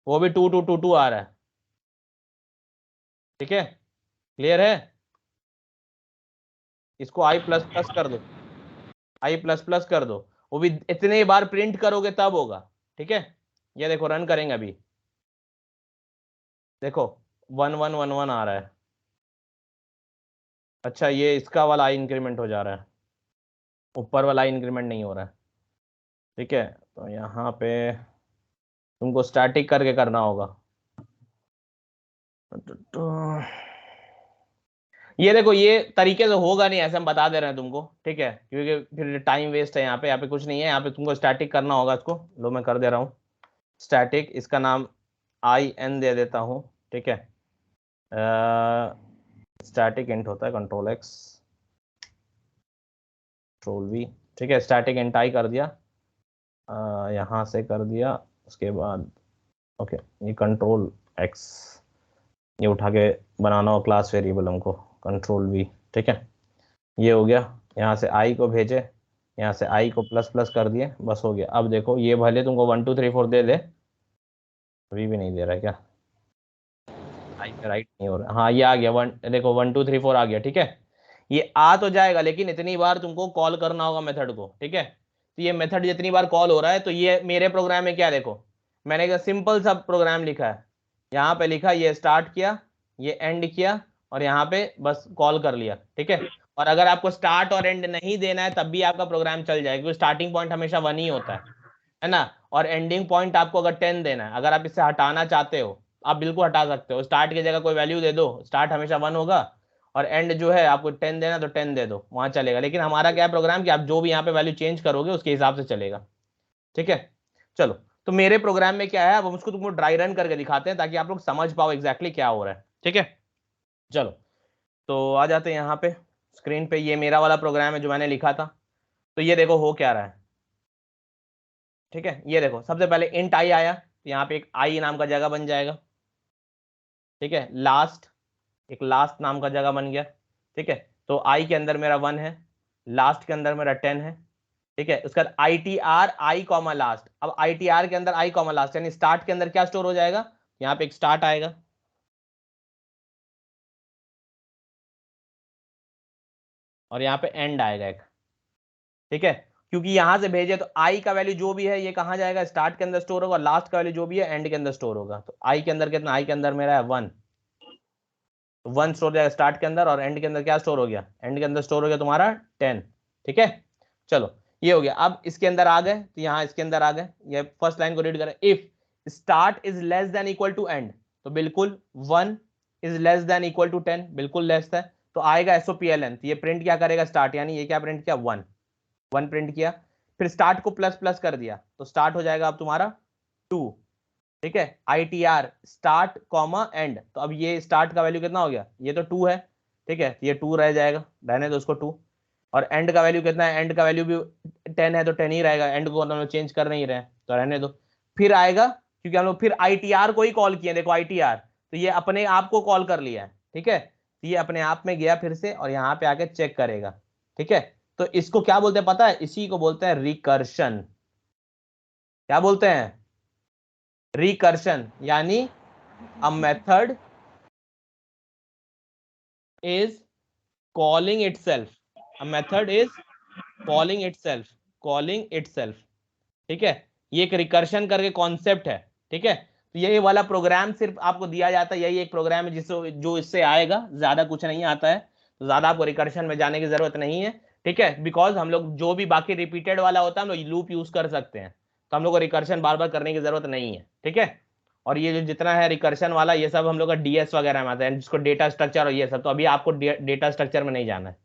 वो भी 2 2 2 2 आ रहा है, ठीक है, क्लियर है। इसको i प्लस प्लस कर दो, i प्लस प्लस कर दो, वो भी इतने बार प्रिंट करोगे तब होगा, ठीक है। ये देखो रन करेंगे अभी, देखो 1 1 1 1 आ रहा है। अच्छा ये इसका वाला इंक्रीमेंट हो जा रहा है, ऊपर वाला इंक्रीमेंट नहीं हो रहा है, ठीक है। तो यहाँ पे तुमको स्टैटिक करके करना होगा। तो ये देखो ये तरीके से होगा नहीं, ऐसे हम बता दे रहे हैं तुमको, ठीक है, क्योंकि फिर टाइम वेस्ट है। यहाँ पे कुछ नहीं है, यहाँ पे तुमको स्टैटिक करना होगा इसको। लो मैं कर दे रहा हूँ स्टैटिक, इसका नाम in दे देता हूँ, ठीक है। स्टैटिक इंट होता है कंट्रोल x कंट्रोल v, ठीक है। स्टैटिक इंट i कर दिया, यहाँ से कर दिया, उसके बाद ओके ये कंट्रोल x, ये उठा के बनाना हो क्लास वेरिएबल हमको, कंट्रोल v, ठीक है। ये हो गया, यहाँ से i को भेजे, यहाँ से i को प्लस प्लस कर दिए, बस हो गया। अब देखो ये भले तुमको 1 2 3 4 दे दे, अभी भी नहीं दे रहा क्या, i पे राइट नहीं हो रहा। हाँ ये आ गया, देखो 1 2 3 4 आ गया, ठीक है। ये आ तो जाएगा, लेकिन इतनी बार तुमको कॉल करना होगा मेथड को, ठीक है। तो ये मेथड जितनी बार कॉल हो रहा है, तो ये मेरे प्रोग्राम में क्या, देखो मैंने एक सिंपल सा प्रोग्राम लिखा है, यहाँ पे लिखा ये स्टार्ट किया, ये एंड किया, और यहाँ पे बस कॉल कर लिया, ठीक है। और अगर आपको स्टार्ट और एंड नहीं देना है तब भी आपका प्रोग्राम चल जाएगा, क्योंकि स्टार्टिंग पॉइंट हमेशा 1 ही होता है ना। और एंडिंग पॉइंट आपको अगर 10 देना है, अगर आप इससे हटाना चाहते हो आप बिल्कुल हटा सकते हो, स्टार्ट की जगह कोई वैल्यू दे दो, स्टार्ट हमेशा 1 होगा, और एंड जो है आपको 10 देना तो 10 दे दो, वहां चलेगा। लेकिन हमारा क्या प्रोग्राम कि आप जो भी यहाँ पे वैल्यू चेंज करोगे उसके हिसाब से चलेगा, ठीक है। चलो तो मेरे प्रोग्राम में क्या है, अब हम उसको तुमको ड्राई रन करके दिखाते हैं ताकि आप लोग समझ पाओ एग्जैक्टली क्या हो रहा है, ठीक है। चलो तो आ जाते हैं यहाँ पे स्क्रीन पे, ये मेरा वाला प्रोग्राम है जो मैंने लिखा था। तो ये देखो हो क्या रहा है, ठीक है। ये देखो सबसे पहले इंट आई आया, तो यहाँ पे एक आई नाम का जगह बन जाएगा, ठीक है। लास्ट, एक लास्ट नाम का जगह बन गया, ठीक है। तो आई के अंदर मेरा 1 है, लास्ट के अंदर मेरा 10 है, ठीक है। उसके बाद I T R I comma last. अब आई टी आर के अंदर आई कॉमा लास्ट यानी स्टार्ट के अंदर क्या स्टोर हो जाएगा, यहाँ पे एक स्टार्ट आएगा, और यहाँ पे एंड आएगा एक, ठीक है। क्योंकि यहां से भेजे तो आई का वैल्यू जो भी है ये कहां जाएगा, स्टार्ट के अंदर स्टोर होगा, लास्ट का वैल्यू जो भी है एंड के अंदर स्टोर होगा। तो आई के अंदर कितना, आई के अंदर मेरा है 1, तो 1 स्टोर हो जाएगा स्टार्ट के अंदर, और एंड के अंदर क्या स्टोर हो गया, एंड के अंदर स्टोर हो गया तुम्हारा 10, ठीक है। चलो ये हो गया। अब इसके अंदर आ गए, तो यहाँ इसके अंदर आ गए, ये फर्स्ट लाइन को रीड करें, if start is less than equal to end, तो बिल्कुल 1 is less than equal to 10, बिल्कुल लेस है, तो आएगा एसओपीएलएन, तो ये प्रिंट क्या करेगा स्टार्ट, यानी ये क्या प्रिंट किया 1 1 प्रिंट किया। फिर स्टार्ट को प्लस प्लस कर दिया, तो स्टार्ट हो जाएगा अब तुम्हारा 2, ठीक है। I T R start comma and, तो अब ये स्टार्ट का वैल्यू कितना हो गया, ये तो 2 है, ठीक है, ये 2 रह जाएगा, रहने दो उसको 2। और एंड का वैल्यू कितना है, एंड का वैल्यू भी 10 है, तो 10 ही रहेगा, एंड को हम लोग चेंज कर नहीं रहे, तो रहने दो। फिर आएगा, क्योंकि हम लोग फिर आई टी आर को ही कॉल किए, देखो आई टी आर, तो ये अपने आप को कॉल कर लिया है, ठीक है। तो ये अपने आप में गया फिर से, और यहाँ पे आके चेक करेगा, ठीक है। तो इसको क्या बोलते हैं पता है, इसी को बोलते हैं रिकर्शन। क्या बोलते हैं, रिकर्शन, यानी a method is calling itself, a method is calling itself, calling itself, ठीक है। ये एक रिकर्शन करके कॉन्सेप्ट है, ठीक है। तो यही वाला प्रोग्राम सिर्फ आपको दिया जाता है, यही एक प्रोग्राम है जिससे जो इससे आएगा, ज्यादा कुछ नहीं आता है, तो ज्यादा आपको रिकर्शन में जाने की जरूरत नहीं है, ठीक है। बिकॉज हम लोग जो भी बाकी रिपीटेड वाला होता है हम लोग लूप यूज कर सकते हैं, तो हम लोग को रिकर्शन बार बार करने की जरूरत नहीं है, ठीक है। और ये जो जितना है रिकर्शन वाला ये सब हम लोग का डीएस वगैरह में आता है, जिसको डेटा स्ट्रक्चर और ये सब, तो अभी आपको डेटा स्ट्रक्चर में नहीं जाना है,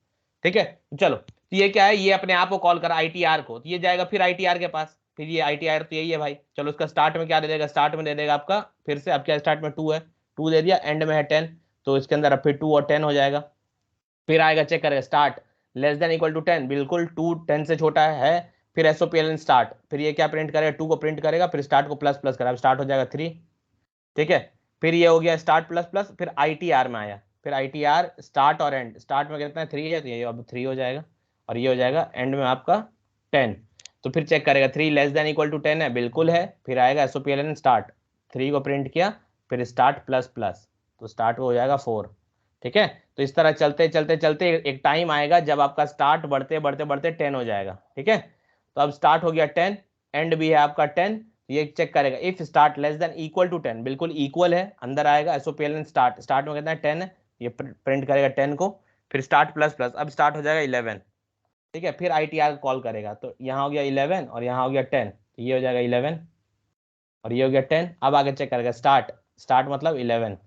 ठीक है। चलो तो ये क्या है, ये अपने आप को कॉल कर आईटीआर को, तो ये जाएगा फिर आईटीआर के पास, फिर ये आईटीआर तो यही है भाई। चलो उसका स्टार्ट में क्या दे देगा, स्टार्ट में दे देगा आपका फिर से, अब क्या स्टार्ट में 2 है, 2 दे दिया, एंड में है 10, तो इसके अंदर अब फिर 2 और 10 हो जाएगा। फिर आएगा चेक करेगा start less than equal to 10, बिल्कुल 2 10 से छोटा है, फिर एसओपीएलएन स्टार्ट, फिर ये क्या प्रिंट करेगा 2 को प्रिंट करेगा, फिर स्टार्ट को प्लस प्लस करेगा, अब स्टार्ट हो जाएगा 3, ठीक है। फिर ये हो गया स्टार्ट प्लस प्लस, फिर आईटीआर में आया, फिर आईटीआर स्टार्ट और एंड, स्टार्ट में कितना है 3 है, तो ये अब 3 हो जाएगा, और ये हो जाएगा एंड में आपका 10। तो फिर चेक करेगा 3 लेस देन इक्वल टू 10 है, बिल्कुल है, फिर आएगा एसओपीएलएन स्टार्ट 3 को प्रिंट किया, फिर स्टार्ट प्लस प्लस, तो स्टार्ट हो जाएगा 4। ठीक है, तो इस तरह चलते चलते चलते एक टाइम आएगा जब आपका स्टार्ट बढ़ते बढ़ते बढ़ते 10 हो जाएगा। ठीक है, तो अब स्टार्ट हो गया 10, एंड भी है आपका 10, ये चेक करेगा if start less than equal to 10, बिल्कुल इक्वल है, अंदर आएगा SOPLN स्टार्ट, स्टार्ट में कितना है 10 है, ये प्रिंट करेगा 10 को, फिर स्टार्ट प्लस प्लस, अब स्टार्ट हो जाएगा 11। ठीक है, फिर ITR कॉल करेगा, तो यहाँ हो गया 11 और यहाँ हो गया 10, तो ये हो जाएगा 11 और ये हो गया 10। अब आगे चेक करेगा स्टार्ट, स्टार्ट मतलब 11,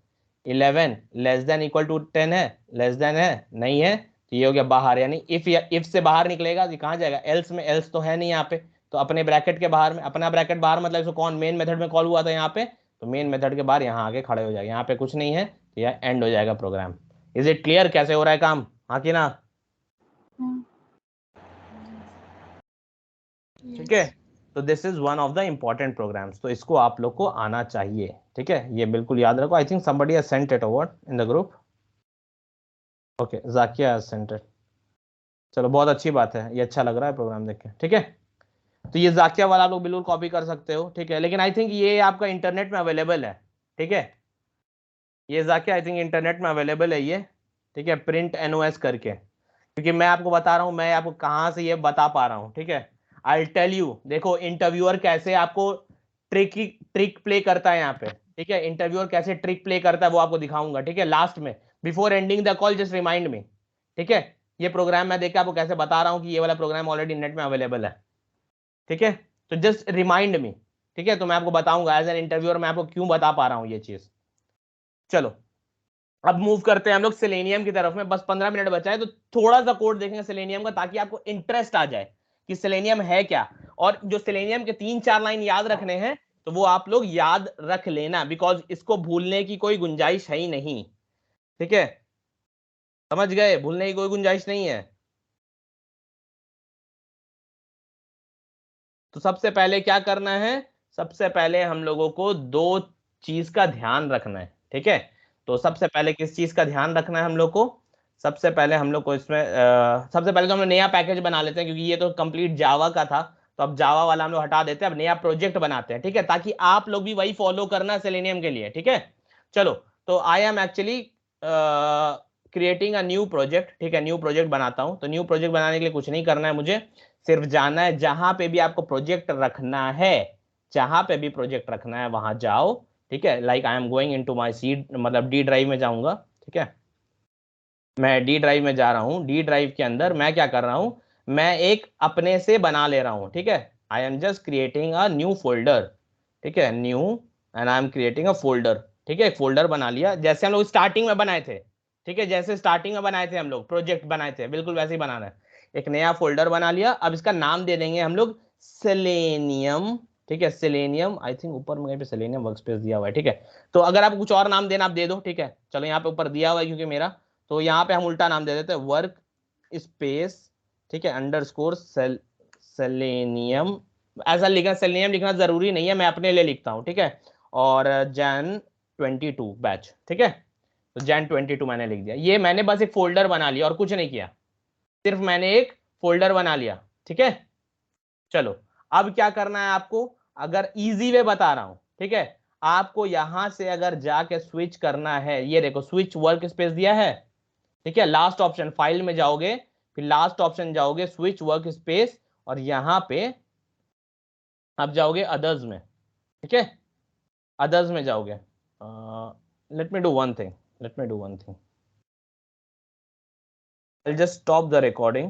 11 लेस देन इक्वल टू 10 है, लेस देन है नहीं है, तो ये हो गया बाहर, यानी इफ से बाहर निकलेगा, ये कहाँ जाएगा, एल्स में, एल्स तो है नहीं यहाँ पे, तो अपने ब्रैकेट के बाहर में, अपना ब्रैकेट बाहर मतलब इसको कौन मेन मेथड में कॉल हुआ था यहाँ पे, तो मेन मेथड के बाहर यहाँ आके खड़े हो जाएगा, यहाँ पे कुछ नहीं है, तो यह एंड हो जाएगा प्रोग्राम। इज इट क्लियर कैसे हो रहा है काम, हाँ कि ना? ठीक है, तो this is one of the important programs, तो इसको आप लोग को आना चाहिए। ठीक है, ये बिल्कुल याद रखो। I think somebody has sent it over in the group. Okay, Zakia has sent it. चलो बहुत अच्छी बात है, ये अच्छा लग रहा है प्रोग्राम देख के। ठीक है, तो ये जाकिया वाला आप लोग बिल्कुल कॉपी कर सकते हो। ठीक है, लेकिन आई थिंक ये आपका इंटरनेट में अवेलेबल है। ठीक है, ये जाकिया आई थिंक इंटरनेट में अवेलेबल है ये। ठीक है, प्रिंट NOS करके, क्योंकि मैं आपको बता रहा हूँ, मैं आपको कहाँ से ये बता पा रहा हूँ। ठीक है, आई टेल यू, देखो इंटरव्यूअर कैसे आपको ट्रिक प्ले करता है यहाँ पे। ठीक है, इंटरव्यूअर कैसे ट्रिक प्ले करता है वो आपको दिखाऊंगा। ठीक है, लास्ट में, before ending the call just remind me. ठीक है, ये प्रोग्राम मैं देखकर आपको कैसे बता रहा हूँ कि ये वाला प्रोग्राम ऑलरेडी नेट में अवेलेबल है। ठीक है, तो जस्ट रिमाइंड मी। ठीक है, तो मैं आपको बताऊंगा एज एन इंटरव्यूअर मैं आपको क्यों बता पा रहा हूँ ये चीज। चलो अब मूव करते हैं हम लोग सेलेनियम की तरफ में, बस 15 मिनट बचा है, तो थोड़ा सा कोड देखेंगे सेलेनियम का, ताकि आपको इंटरेस्ट आ जाए कि सेलेनियम है क्या। और जो सेलेनियम के 3-4 लाइन याद रखने हैं, तो वो आप लोग याद रख लेना, बिकॉज इसको भूलने की कोई गुंजाइश है ही नहीं। ठीक है, समझ गए, भूलने की कोई गुंजाइश नहीं है। तो सबसे पहले क्या करना है, सबसे पहले हम लोगों को 2 चीज का ध्यान रखना है। ठीक है, तो सबसे पहले किस चीज का ध्यान रखना है हम लोग को, सबसे पहले हम लोग को इसमें सबसे पहले तो हम लोग नया पैकेज बना लेते हैं, क्योंकि ये तो कंप्लीट जावा का था, तो अब जावा वाला हम लोग हटा देते हैं, अब नया प्रोजेक्ट बनाते हैं। ठीक है, ताकि आप लोग भी वही फॉलो करना सेलेनियम के लिए। ठीक है, चलो, तो I am actually creating a new project. ठीक है, न्यू प्रोजेक्ट बनाता हूं, तो न्यू प्रोजेक्ट बनाने के लिए कुछ नहीं करना है मुझे, सिर्फ जाना है जहां पे भी आपको प्रोजेक्ट रखना है, जहां पे भी प्रोजेक्ट रखना है वहां जाओ। ठीक है, like I am going into my C, मतलब डी ड्राइव में जाऊंगा। ठीक है, मैं डी ड्राइव में जा रहा हूँ, डी ड्राइव के अंदर मैं क्या कर रहा हूँ, मैं एक अपने से बना ले रहा हूँ। ठीक है, I am just creating a new folder. ठीक है, new, and I am creating a folder. ठीक है, एक फोल्डर बना लिया, जैसे हम लोग स्टार्टिंग में बनाए थे। ठीक है, जैसे स्टार्टिंग में बनाए थे हम लोग प्रोजेक्ट बनाए थे, बिल्कुल वैसे ही बनाना है। एक नया फोल्डर बना लिया, अब इसका नाम दे देंगे हम लोग सेलेनियम। ठीक है, सेलेनियम, आई थिंक ऊपर में कहीं पे सेलेनियम वर्कस्पेस दिया हुआ है। ठीक है, तो अगर आप कुछ और नाम देना आप दे दो। ठीक है, चलो यहाँ पे ऊपर दिया हुआ है क्योंकि मेरा, तो यहाँ पे हम उल्टा नाम दे देते हैं, वर्क स्पेस। ठीक है, अंडरस्कोर सेलेनियम, ऐसा लिखना, सेलेनियम लिखना जरूरी नहीं है, मैं अपने लिए लिखता हूँ। ठीक है, और Jan 22 बैच। ठीक है, तो Jan 22 मैंने लिख दिया, ये मैंने बस एक फोल्डर बना लिया और कुछ नहीं किया, सिर्फ मैंने एक फोल्डर बना लिया। ठीक है, चलो अब क्या करना है आपको, अगर इजी वे बता रहा हूं। ठीक है, आपको यहां से अगर जाके स्विच करना है, ये देखो स्विच वर्क स्पेस दिया है। ठीक है, लास्ट ऑप्शन फाइल में जाओगे, फिर लास्ट ऑप्शन जाओगे स्विच वर्क स्पेस, और यहां पे आप जाओगे अदर्स में। ठीक है, अदर्स में जाओगे, let me do one thing, I'll just stop the recording.